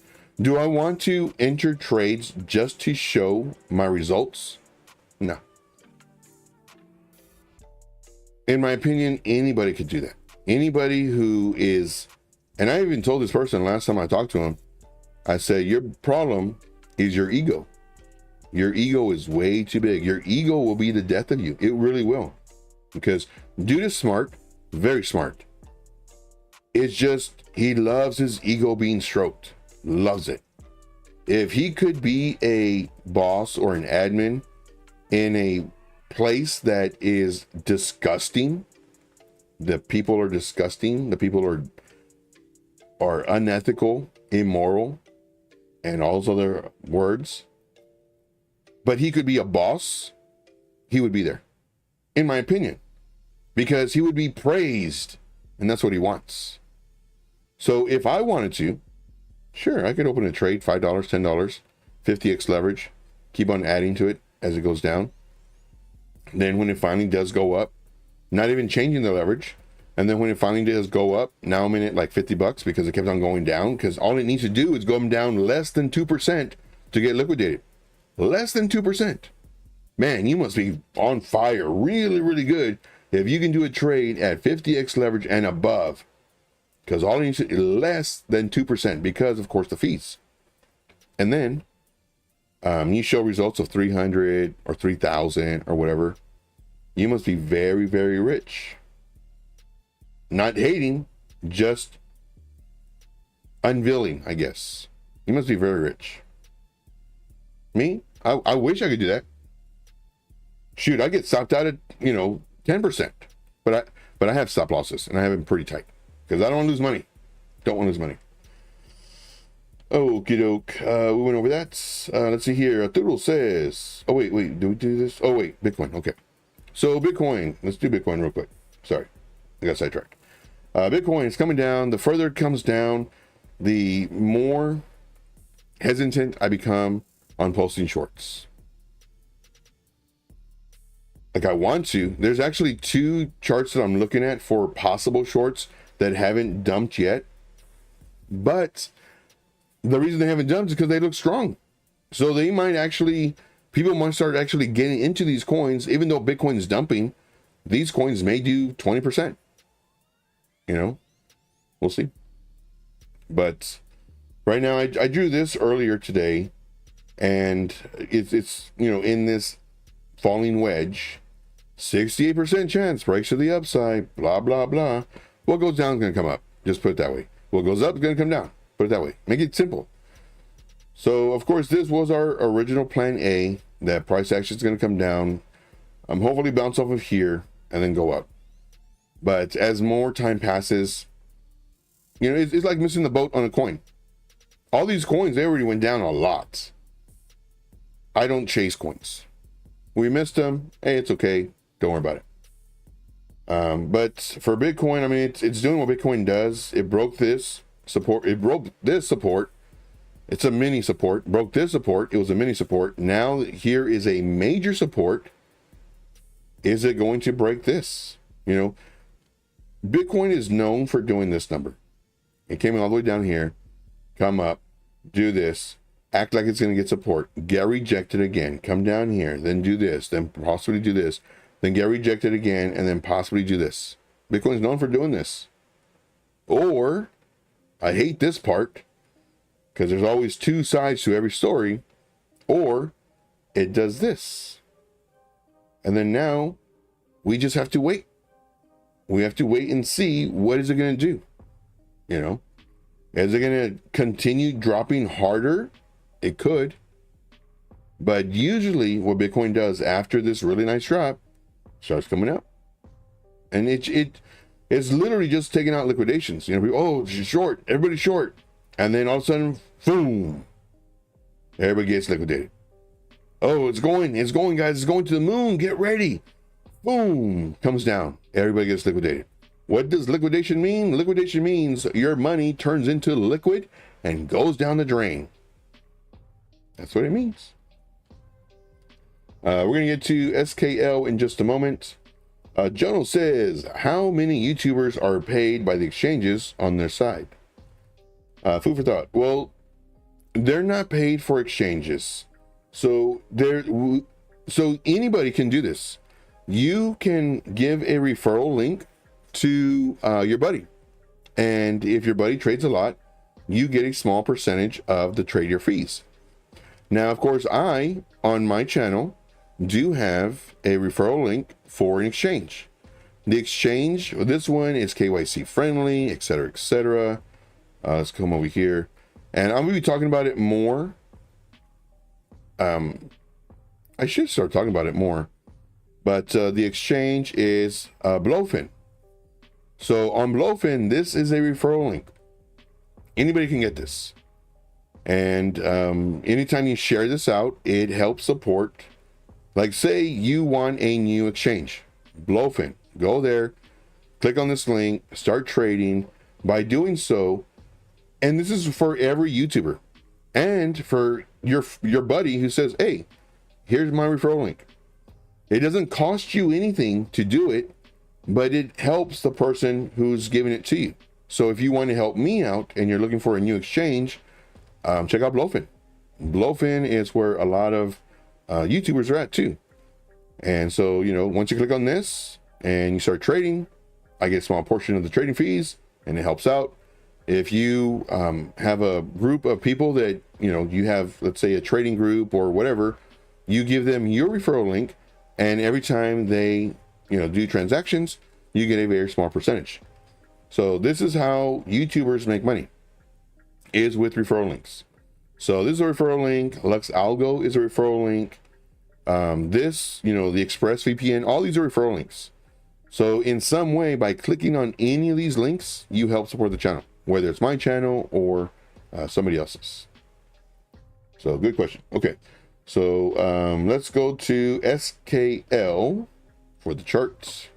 Do I want to enter trades just to show my results? No. In my opinion, anybody could do that. Anybody who is, and I even told this person last time I talked to him, I said, your problem is your ego. Your ego is way too big. Your ego will be the death of you. It really will. Because dude is smart, very smart. It's just, he loves his ego being stroked. Loves it. If he could be a boss or an admin in a place that is disgusting, the people are disgusting, the people are unethical, immoral, and all those other words, but he could be a boss, he would be there, in my opinion, because he would be praised, and that's what he wants. So if I wanted to, sure, I could open a trade, $5, $10, 50x leverage, keep on adding to it as it goes down. Then when it finally does go up, not even changing the leverage, and then when it finally does go up, now I'm in it like $50 because it kept on going down, because all it needs to do is go down less than 2% to get liquidated. Less than 2%. Man, you must be on fire, really, really good if you can do a trade at 50x leverage and above, because all it needs to less than 2%, because of course the fees. And then you show results of 300 or 3,000 or whatever. You must be very, very rich. Not hating, just unveiling, I guess. You must be very rich. Me? I wish I could do that. Shoot, I get stopped out at 10%, but I have stop losses and I have them pretty tight because I don't want to lose money. Don't want to lose money. Okie doke. We went over that. Let's see here. Arturo says, oh wait, do we do this? Oh wait, Bitcoin. Okay. So Bitcoin, let's do Bitcoin real quick. Sorry, I got sidetracked. Bitcoin is coming down. The further it comes down, the more hesitant I become on posting shorts. Like I want to. There's actually 2 charts that I'm looking at for possible shorts that haven't dumped yet. But the reason they haven't dumped is because they look strong. So they might actually, people might start actually getting into these coins, even though Bitcoin is dumping. These coins may do 20%. We'll see. But right now, I drew this earlier today, and it's in this falling wedge, 68% chance breaks to the upside, blah, blah, blah. What goes down is going to come up. Just put it that way. What goes up is going to come down. Put it that way. Make it simple. So, of course, this was our original plan A, that price action is going to come down. Hopefully bounce off of here and then go up. But as more time passes, you know, it's like missing the boat on a coin. All these coins, they already went down a lot. I don't chase coins. We missed them. Hey, it's okay. Don't worry about it. But for Bitcoin, I mean, it's doing what Bitcoin does. It broke this support. It broke this support. It's a mini support. Broke this support. It was a mini support. Now here is a major support. Is it going to break this? You know, Bitcoin is known for doing this number. It came all the way down here, come up, do this, act like it's going to get support, get rejected again, come down here, then do this, then possibly do this, then get rejected again, and then possibly do this. Bitcoin is known for doing this. Or, I hate this part, because there's always two sides to every story, or it does this. And then now, we just have to wait. We have to wait and see what is it going to do. You know, is it going to continue dropping harder? It could. But usually what Bitcoin does after this really nice drop, starts coming up. And it's literally just taking out liquidations. You know, people, oh, she's short, everybody's short. And then all of a sudden, boom, everybody gets liquidated. Oh, it's going, guys, it's going to the moon, get ready. Boom, comes down, everybody gets liquidated. What does liquidation mean? Liquidation means your money turns into liquid and goes down the drain. That's what it means. We're going to get to SKL in just a moment. Jono says, how many YouTubers are paid by the exchanges on their side? Food for thought. Well, they're not paid for exchanges. So anybody can do this. You can give a referral link to your buddy. And if your buddy trades a lot, you get a small percentage of the trader fees. Now, of course, I, on my channel, do have a referral link for an exchange. The exchange, this one is KYC friendly, etc., etc. Let's come over here. And I'm going to be talking about it more. I should start talking about it more. But the exchange is BloFin. So on BloFin, this is a referral link. Anybody can get this. And anytime you share this out, it helps support. Like say you want a new exchange, BloFin, go there, click on this link, start trading. By doing so, and this is for every YouTuber and for your buddy who says, hey, here's my referral link. It doesn't cost you anything to do it, but it helps the person who's giving it to you. So if you want to help me out and you're looking for a new exchange, check out BloFin. BloFin is where a lot of YouTubers are at too. And so, you know, once you click on this and you start trading, I get a small portion of the trading fees and it helps out. If you have a group of people that, you know, you have, let's say a trading group or whatever, you give them your referral link, and every time they, you know, do transactions, you get a very small percentage. So this is how YouTubers make money, is with referral links. So this is a referral link. LuxAlgo is a referral link. This, you know, the ExpressVPN, all these are referral links. So in some way, by clicking on any of these links, you help support the channel, whether it's my channel or somebody else's. So good question. Okay. So let's go to SKL for the charts.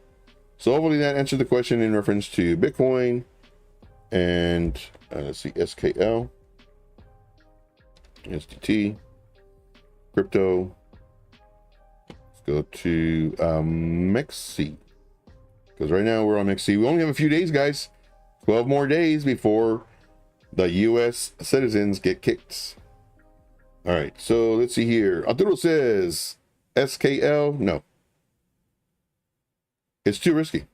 So hopefully that answered the question in reference to Bitcoin. And let's see, SKL, USDT, crypto. Let's go to MEXC. Because right now we're on MEXC. We only have a few days, guys. 12 more days before the US citizens get kicked. All right, so let's see here. Arturo says SKL, no. It's too risky.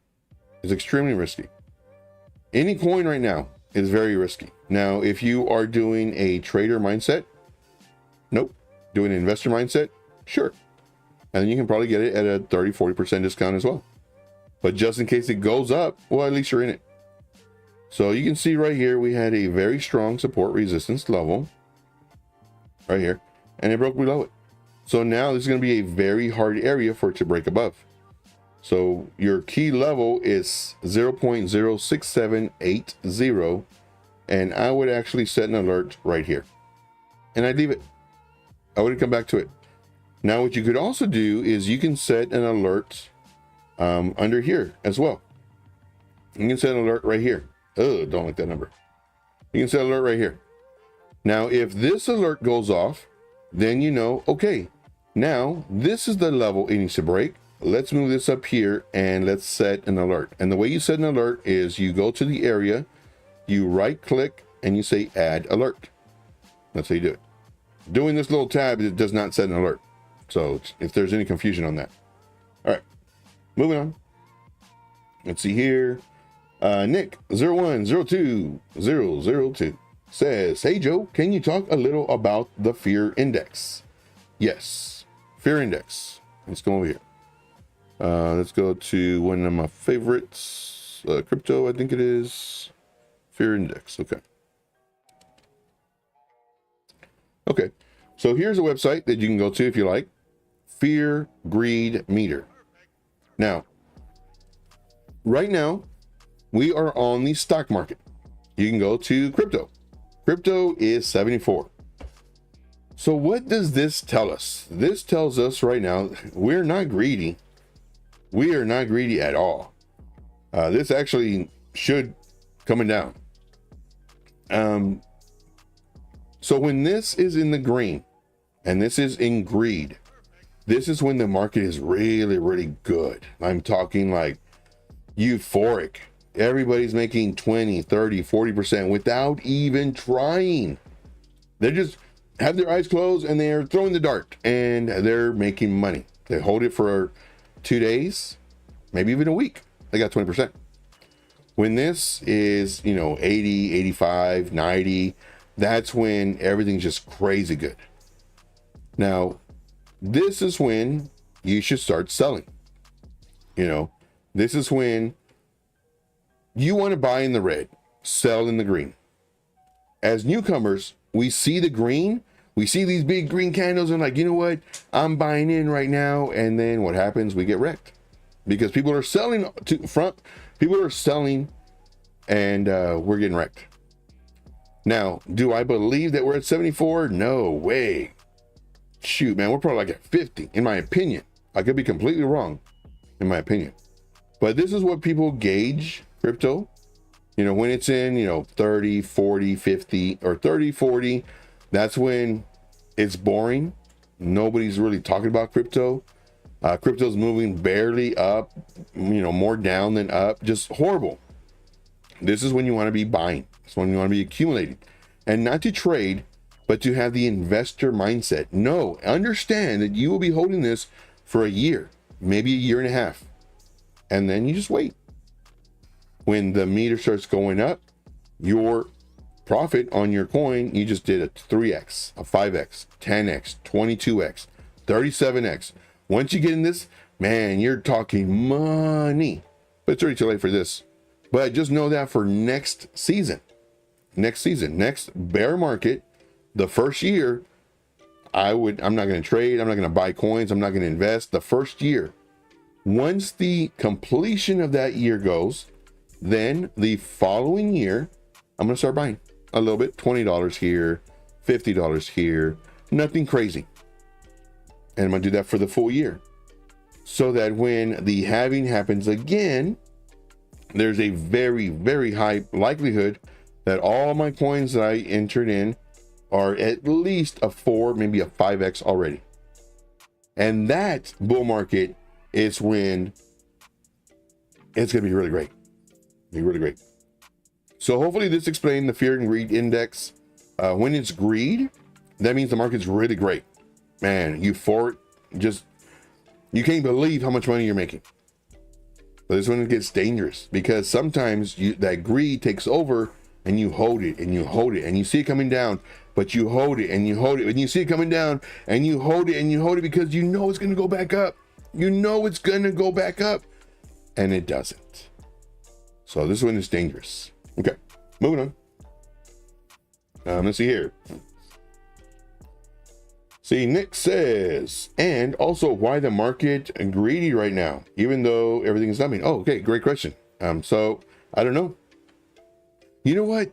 It's extremely risky. Any coin right now is very risky. Now, if you are doing a trader mindset, nope. Doing an investor mindset, sure. And you can probably get it at a 30-40% discount as well. But just in case it goes up, well, at least you're in it. So you can see right here, we had a very strong support resistance level right here, and it broke below it. So now this is going to be a very hard area for it to break above. So your key level is 0.06780, and I would actually set an alert right here, and I'd leave it. I wouldn't come back to it. Now what you could also do is you can set an alert under here as well. You can set an alert right here. Oh, don't like that number. You can set an alert right here. Now if this alert goes off, then you know, okay, now this is the level it needs to break. Let's move this up here and let's set an alert. And the way you set an alert is you go to the area, you right click, and you say add alert. That's how you do it. Doing this little tab, it does not set an alert. So if there's any confusion on that. All right, moving on. Let's see here. Nick 0102002 says, hey Joe, can you talk a little about the fear index? Yes, fear index. Let's go over here. Let's go to one of my favorites, crypto, I think it is. Fear index. Okay, so here's a website that you can go to if you like. Fear Greed Meter. Now, right now, we are on the stock market. You can go to crypto. Crypto is 74. So what does this tell us? This tells us right now, we're not greedy. We are not greedy at all. This actually should coming down. So when this is in the green and this is in greed, this is when the market is really, really good. I'm talking like euphoric. Everybody's making 20, 30, 40% without even trying. They just have their eyes closed and they're throwing the dart and they're making money. They hold it for 2 days, maybe even a week. They got 20%. When this is, 80, 85, 90, that's when everything's just crazy good. Now, this is when you should start selling. This is when you want to buy in the red, sell in the green. As newcomers, we see the green, we see these big green candles and like, you know what? I'm buying in right now. And then what happens? We get wrecked because people are selling to front. People are selling and we're getting wrecked. Now, do I believe that we're at 74? No way. Shoot, man, we're probably like at 50, in my opinion. I could be completely wrong, in my opinion. But this is what people gauge crypto. When it's in, 30, 40, 50, or 30, 40, that's when it's boring. Nobody's really talking about crypto. Crypto's moving barely up, more down than up. Just horrible. This is when you want to be buying. It's when you want to be accumulating. And not to trade, but to have the investor mindset. No, understand that you will be holding this for a year, maybe a year and a half. And then you just wait. When the meter starts going up, your profit on your coin, you just did a 3x, a 5x, 10x, 22x, 37x. Once you get in this, man, you're talking money. But it's already too late for this. But just know that for next bear market, the first year, I'm not going to trade. I'm not going to buy coins. I'm not going to invest the first year. Once the completion of that year goes, then the following year, I'm going to start buying a little bit, $20 here, $50 here, nothing crazy. And I'm going to do that for the full year so that when the halving happens again, there's a very, very high likelihood that all my coins that I entered in are at least a 4, maybe a 5x already. And that bull market is when it's going to be really great. So hopefully this explained the fear and greed index. When it's greed, that means the market's really great. Man, euphoric, just, you can't believe how much money you're making. But this one gets dangerous because sometimes that greed takes over and you hold it and you hold it and you see it coming down, but you hold it and you hold it and you see it coming down and you hold it and you hold it because you know it's going to go back up. It's going to go back up and it doesn't. So this one is dangerous. Okay, moving on. Let's see here. See, Nick says, and also why the market greedy right now, even though everything is dumping. Oh, okay, great question. So I don't know. You know what?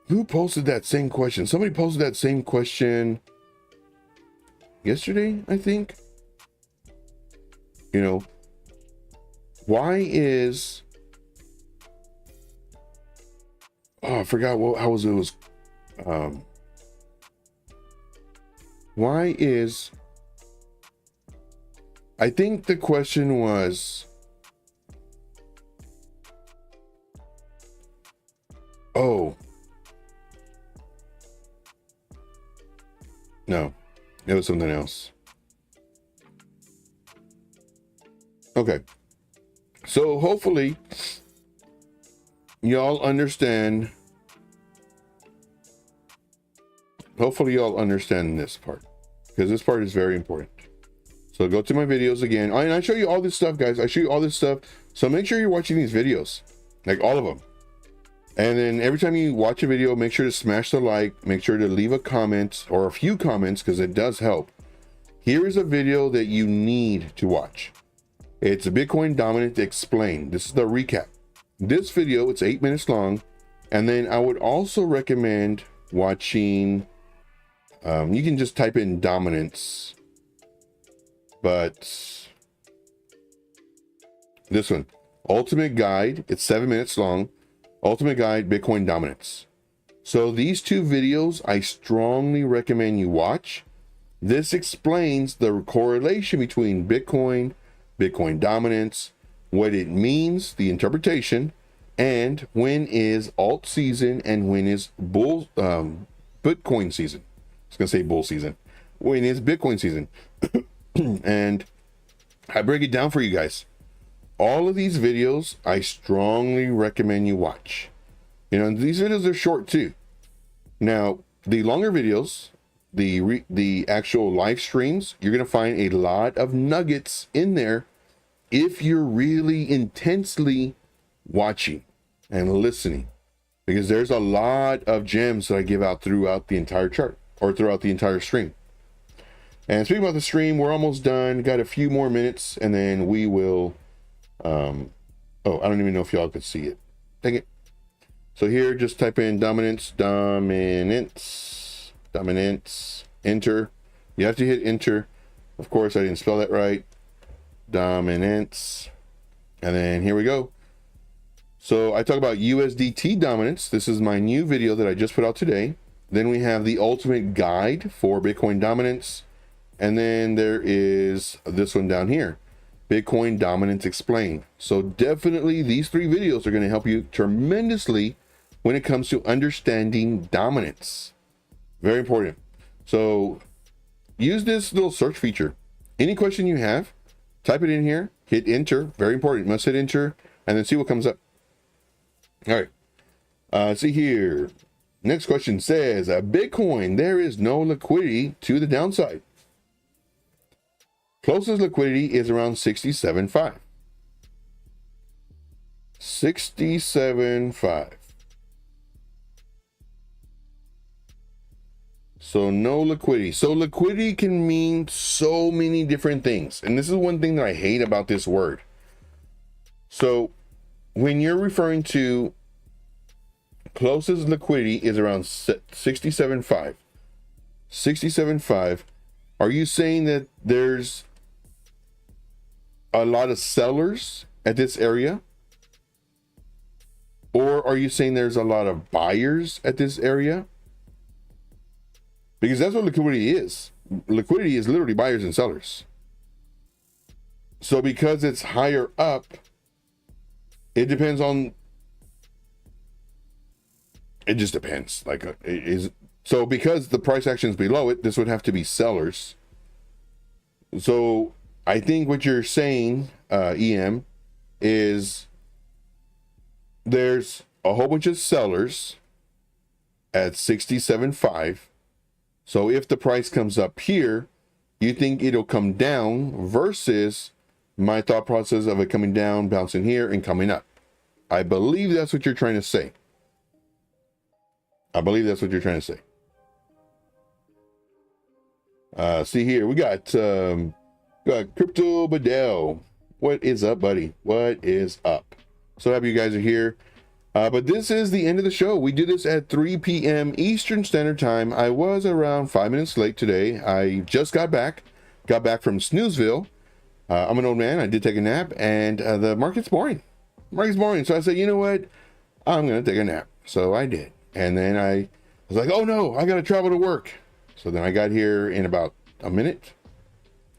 Who posted that same question? Somebody posted that same question yesterday, I think. You know, why is, oh, I forgot what, how was it was, why is, I think the question was, oh, no, it was something else. Okay, so hopefully y'all understand. Hopefully y'all understand this part, because this part is very important. So go to my videos again, and I show you all this stuff, guys. I show you all this stuff, so make sure you're watching these videos, like all of them. And then every time you watch a video, make sure to smash the like, make sure to leave a comment or a few comments, because it does help. Here is a video that you need to watch. It's a Bitcoin Dominant Explained. This is the recap. This video, it's 8 minutes long. And then I would also recommend watching, you can just type in dominance, but this one, Ultimate Guide, it's 7 minutes long. Ultimate Guide, Bitcoin Dominance. So these two videos, I strongly recommend you watch. This explains the correlation between Bitcoin, Bitcoin dominance, what it means, the interpretation, and when is alt season and when is Bitcoin season. I was gonna say bull season. When is Bitcoin season? And I break it down for you guys. All of these videos, I strongly recommend you watch. You know, these videos are short too. Now, the longer videos, the actual live streams, you're gonna find a lot of nuggets in there if you're really intensely watching and listening, because there's a lot of gems that I give out throughout the entire chart or throughout the entire stream. And speaking about the stream, we're almost done. Got a few more minutes, and then we will. Oh, I don't even know if y'all could see it. Dang it. So here, just type in dominance, enter. You have to hit enter. Of course, I didn't spell that right. Dominance. And then here we go. So I talk about USDT dominance. This is my new video that I just put out today. Then we have the ultimate guide for Bitcoin dominance. And then there is this one down here, Bitcoin Dominance Explained. So definitely these three videos are going to help you tremendously when it comes to understanding dominance. Very important. So use this little search feature. Any question you have, type it in here, hit enter. Very important. You must hit enter and then see what comes up. All right. See here. Next question says, Bitcoin, there is no liquidity to the downside. Closest liquidity is around 67.5. 67.5. So no liquidity. So liquidity can mean so many different things. And this is one thing that I hate about this word. So when you're referring to closest liquidity is around 67.5. 67.5. Are you saying that there's a lot of sellers at this area? Or are you saying there's a lot of buyers at this area? Because that's what liquidity is. Liquidity is literally buyers and sellers. So because it's higher up, it depends on, it just depends. Like, so because the price action is below it, this would have to be sellers. So I think what you're saying, EM, is there's a whole bunch of sellers at 67.5. So if the price comes up here, you think it'll come down versus my thought process of it coming down, bouncing here, and coming up. I believe that's what you're trying to say. I believe that's what you're trying to say. See here, we got Crypto Bedell. What is up, buddy? What is up? So happy you guys are here. But this is the end of the show. We do this at 3 p.m. Eastern Standard Time. I was around 5 minutes late today. I just got back from Snoozeville. I'm an old man. I did take a nap, and the market's boring. So I said, you know what? I'm going to take a nap. So I did. And then I was like, oh no, I got to travel to work. So then I got here in about a minute.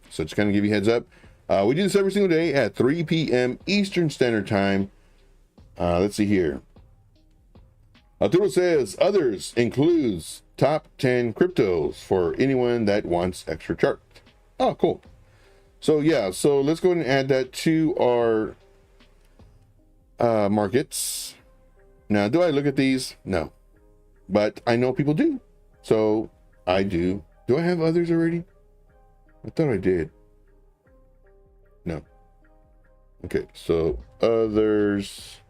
So just kind of give you a heads up. We do this every single day at 3 p.m. Eastern Standard Time. Let's see here. Arturo says, others includes top 10 cryptos for anyone that wants extra chart. Oh, cool. So yeah, so let's go ahead and add that to our markets. Now, do I look at these? No. But I know people do. So I do. Do I have others already? I thought I did. No. Okay, so others.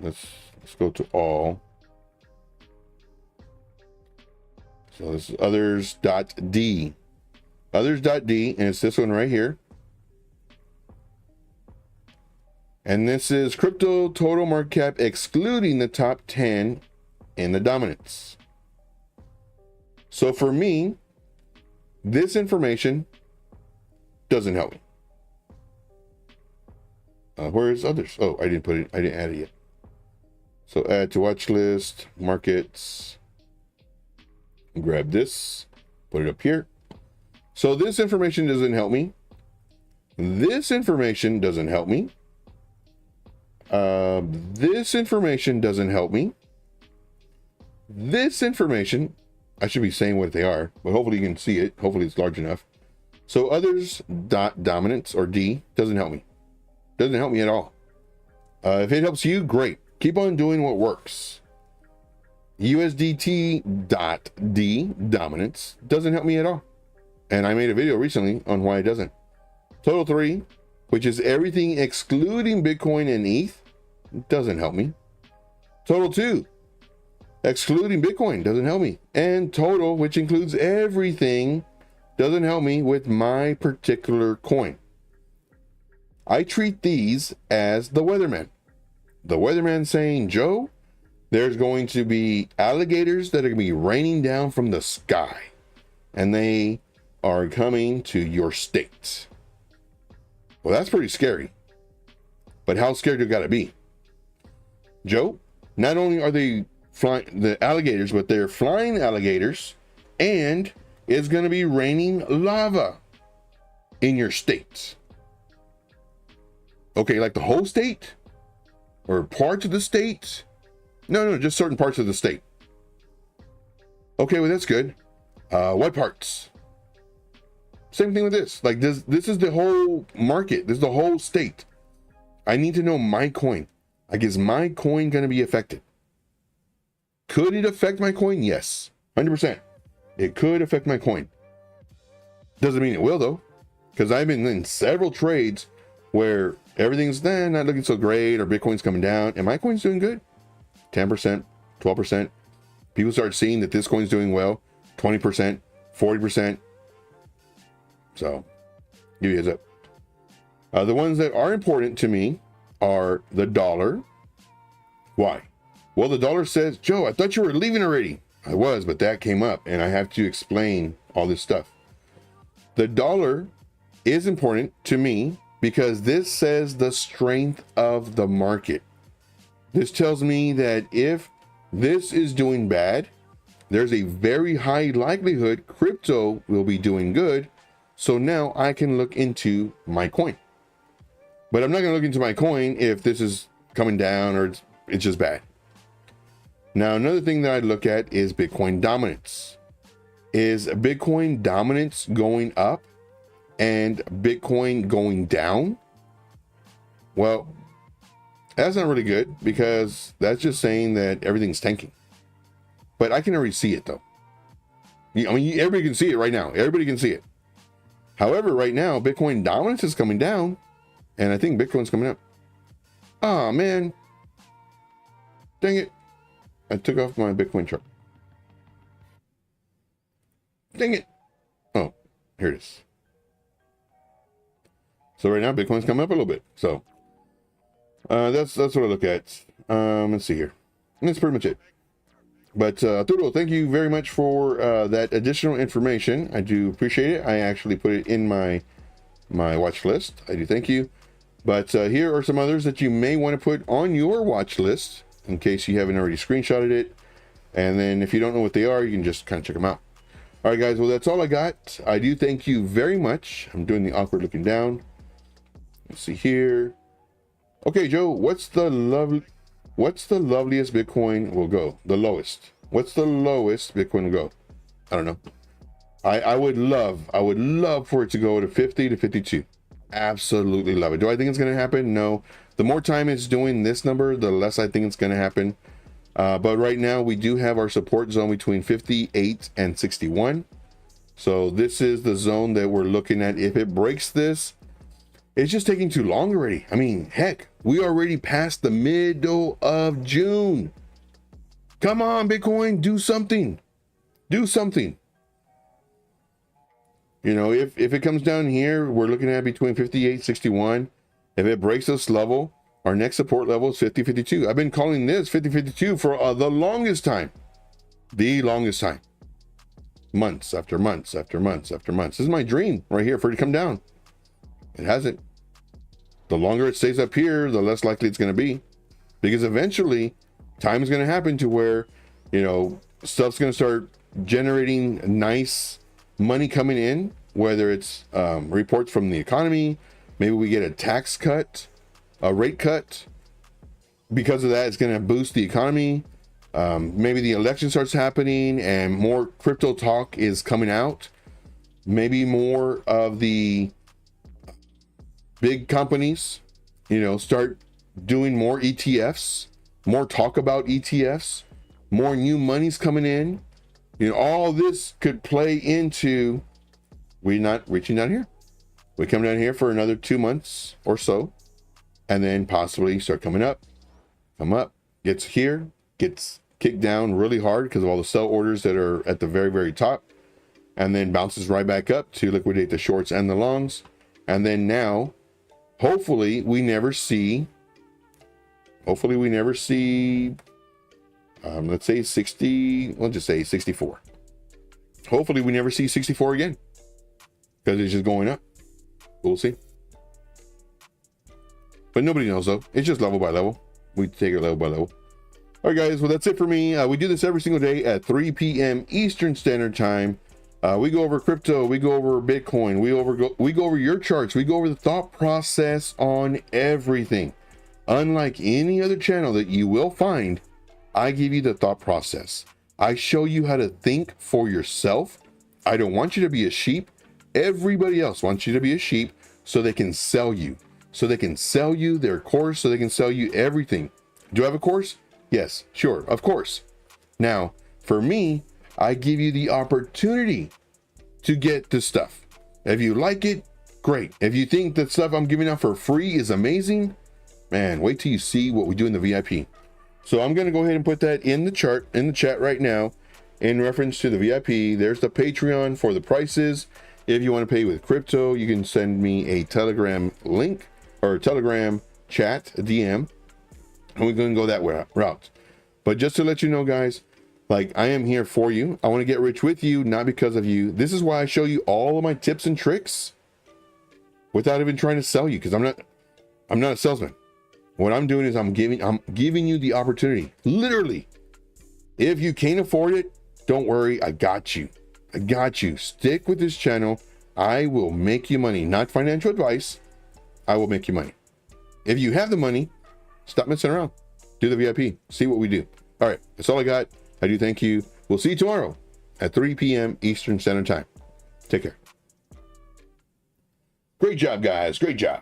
Let's go to all. So this is others.d. Others.d, and it's this one right here. And this is crypto total market cap excluding the top 10 in the dominance. So for me, this information doesn't help me. Where's others? Oh, I didn't add it yet. So add to watch list, markets, grab this, put it up here. So this information doesn't help me. This information doesn't help me. This information doesn't help me. This information, I should be saying what they are, but hopefully you can see it. Hopefully it's large enough. So others dot dominance or D doesn't help me. Doesn't help me at all. If it helps you, great. Keep on doing what works. USDT.D dominance doesn't help me at all. And I made a video recently on why it doesn't. Total 3, which is everything excluding Bitcoin and ETH, doesn't help me. Total 2, excluding Bitcoin, doesn't help me. And total, which includes everything, doesn't help me with my particular coin. I treat these as the weatherman. The weatherman saying, Joe, there's going to be alligators that are going to be raining down from the sky, and they are coming to your state. Well, that's pretty scary. But how scared do you got to be? Joe, not only are they flying the alligators, but they're flying alligators, and it's going to be raining lava in your state. Okay, like the whole state? Or parts of the state? No, just certain parts of the state. Okay, well, that's good. What parts? Same thing with this. Like this is the whole market. This is the whole state. I need to know my coin. Like, is my coin going to be affected? Could it affect my coin? Yes, 100%. It could affect my coin. Doesn't mean it will, though. Because I've been in several trades where everything's then not looking so great, or Bitcoin's coming down, and my coin's doing good. 10%, 12%. People start seeing that this coin's doing well. 20%, 40%. So, give you a heads up. The ones that are important to me are the dollar. Why? Well, the dollar says, Joe, I thought you were leaving already. I was, but that came up, and I have to explain all this stuff. The dollar is important to me because this says the strength of the market. This tells me that if this is doing bad, there's a very high likelihood crypto will be doing good. So now I can look into my coin. But I'm not going to look into my coin if this is coming down or it's just bad. Now, another thing that I look at is Bitcoin dominance. Is Bitcoin dominance going up and Bitcoin going down? Well, that's not really good because that's just saying that everything's tanking. But I can already see it though. I mean, everybody can see it right now. Everybody can see it. However, right now, Bitcoin dominance is coming down, and I think Bitcoin's coming up. Oh, man. Dang it. I took off my Bitcoin chart. Dang it. Oh, here it is. So right now, Bitcoin's coming up a little bit. So that's what I look at. Let's see here. And that's pretty much it. But Arturo, thank you very much for that additional information. I do appreciate it. I actually put it in my watch list. I do thank you. But here are some others that you may want to put on your watch list in case you haven't already screenshotted it. And then if you don't know what they are, you can just kind of check them out. All right, guys. Well, that's all I got. I do thank you very much. I'm doing the awkward looking down. Let's see here. Okay, Joe, what's the loveliest Bitcoin will go? The lowest. What's the lowest Bitcoin will go? I don't know. I would love for it to go to 50 to 52. Absolutely love it. Do I think it's going to happen? No. The more time it's doing this number, the less I think it's going to happen. But right now we do have our support zone between 58 and 61. So this is the zone that we're looking at. If it breaks this, it's just taking too long already. I mean, heck, we already passed the middle of June. Come on, Bitcoin, do something. Do something. You know, if it comes down here, we're looking at between 58, 61. If it breaks this level, our next support level is 50, 52. I've been calling this 50, 52 for the longest time. The longest time. Months after months after months after months. This is my dream right here for it to come down. It hasn't. The longer it stays up here, the less likely it's going to be, because eventually time is going to happen to where, you know, stuff's going to start generating nice money coming in, whether it's reports from the economy, maybe we get a tax cut, a rate cut. Because of that, it's going to boost the economy. Maybe the election starts happening and more crypto talk is coming out. Maybe more of the big companies, you know, start doing more ETFs, more talk about ETFs, more new money's coming in. You know, all this could play into we not reaching down here. We come down here for another 2 months or so, and then possibly start coming up, come up, gets here, gets kicked down really hard because of all the sell orders that are at the very, very top, and then bounces right back up to liquidate the shorts and the longs. And then now, hopefully we never see, let's say 60, we'll just say 64. Hopefully we never see 64 again, because it's just going up. We'll see. But nobody knows though. It's just level by level. We take it level by level. All right, guys. Well, that's it for me. We do this every single day at 3 p.m. Eastern Standard Time. We go over crypto. We go over Bitcoin. We go over your charts. We go over the thought process on everything. Unlike any other channel that you will find, I give you the thought process. I show you how to think for yourself. I don't want you to be a sheep. Everybody else wants you to be a sheep so they can sell you. So they can sell you their course, so they can sell you everything. Do I have a course? Yes, sure, of course. Now, for me, I give you the opportunity to get this stuff. If you like it, great. If you think the stuff I'm giving out for free is amazing, man, wait till you see what we do in the VIP. So I'm going to go ahead and put that in the chart, in the chat right now, in reference to the VIP. There's the Patreon for the prices. If you want to pay with crypto, you can send me a Telegram link or a Telegram chat, a DM, and we're going to go that route. But just to let you know, guys, like, I am here for you. I want to get rich with you, not because of you. This is why I show you all of my tips and tricks without even trying to sell you, because I'm not a salesman. What I'm doing is I'm giving you the opportunity. Literally. If you can't afford it, don't worry, I got you. I got you. Stick with this channel. I will make you money. Not financial advice. I will make you money. If you have the money, stop messing around. Do the VIP. See what we do. All right. That's all I got. I do thank you. We'll see you tomorrow at 3 p.m. Eastern Standard Time. Take care. Great job, guys. Great job.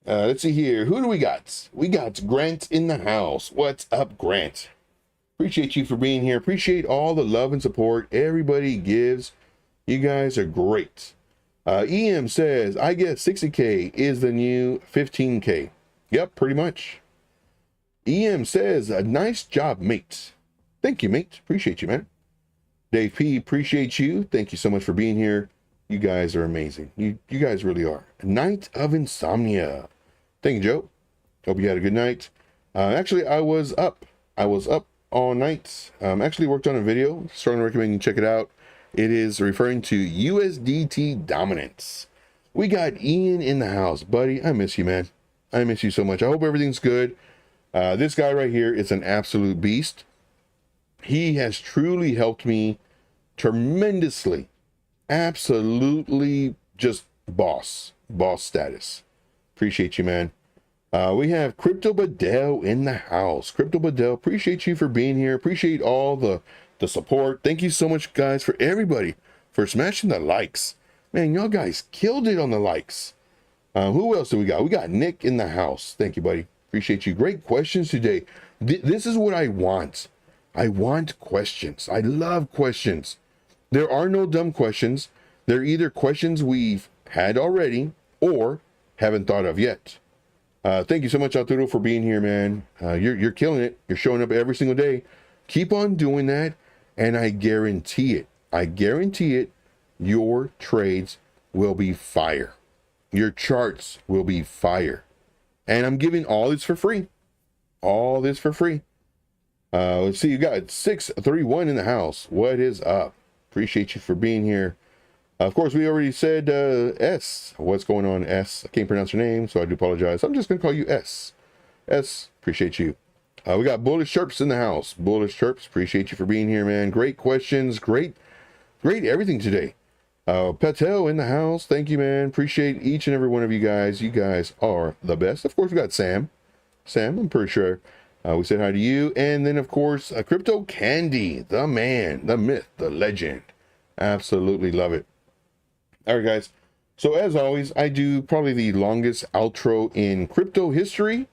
Let's see here. Who do we got? We got Grant in the house. What's up, Grant? Appreciate you for being here. Appreciate all the love and support everybody gives. You guys are great. EM says, I guess 60K is the new 15K. Yep, pretty much. EM says, a nice job, mate. Thank you, mate. Appreciate you, man. Dave P, appreciate you. Thank you so much for being here. You guys are amazing. You guys really are. Night of Insomnia. Thank you, Joe. Hope you had a good night. Actually, I was up all night. Actually worked on a video. Strongly recommend you check it out. It is referring to USDT dominance. We got Ian in the house, buddy. I miss you, man. I miss you so much. I hope everything's good. This guy right here is an absolute beast. He has truly helped me tremendously. Absolutely just boss status. Appreciate you, man. We have Crypto Badell in the house. Crypto Badell, appreciate you for being here. Appreciate all the support. Thank you so much, guys, for everybody for smashing the likes. Man, y'all guys killed it on the likes. Who else do we got? We got Nick in the house. Thank you, buddy. Appreciate you. Great questions today. This is what I want. I want questions. I love questions. There are no dumb questions. They're either questions we've had already or haven't thought of yet. Thank you so much, Arturo, for being here, man. You're killing it. You're showing up every single day. Keep on doing that, and I guarantee it, your trades will be fire. Your charts will be fire. And I'm giving all this for free. All this for free. Let's see, you got 631 in the house. What is up? Appreciate you for being here. Of course, we already said S. What's going on, S? I can't pronounce your name, so I do apologize. I'm just going to call you S. S, appreciate you. We got Bullish Chirps in the house. Bullish Chirps, appreciate you for being here, man. Great questions. Great everything today. Patel in the house. Thank you, man. Appreciate each and every one of you guys. You guys are the best. Of course, we got Sam. Sam, I'm pretty sure we said hi to you. And then, of course, Crypto Candy, the man, the myth, the legend. Absolutely love it. All right, guys. So as always, I do probably the longest outro in crypto history.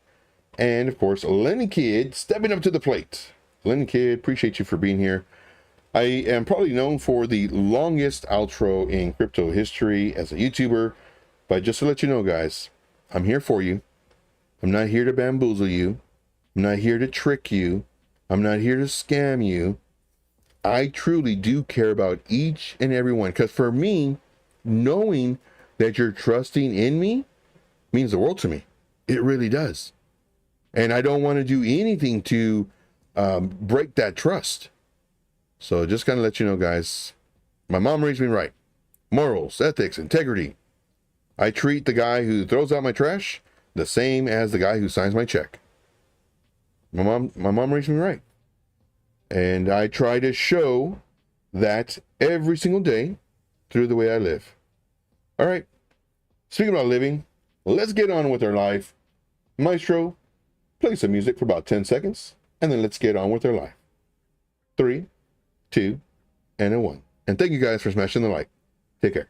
And of course, Lenny Kid stepping up to the plate. Lenny Kid, appreciate you for being here. I am probably known for the longest outro in crypto history as a YouTuber. But just to let you know, guys, I'm here for you. I'm not here to bamboozle you. I'm not here to trick you. I'm not here to scam you. I truly do care about each and every one. Because for me, knowing that you're trusting in me means the world to me. It really does. And I don't want to do anything to break that trust. So just kind of let you know, guys, my mom raised me right. Morals, ethics, integrity. I treat the guy who throws out my trash the same as the guy who signs my check. My mom raised me right. And I try to show that every single day through the way I live. All right. Speaking about living, let's get on with our life. Maestro, play some music for about 10 seconds, and then let's get on with our life. 3, 2, and a 1. And thank you guys for smashing the like. Take care.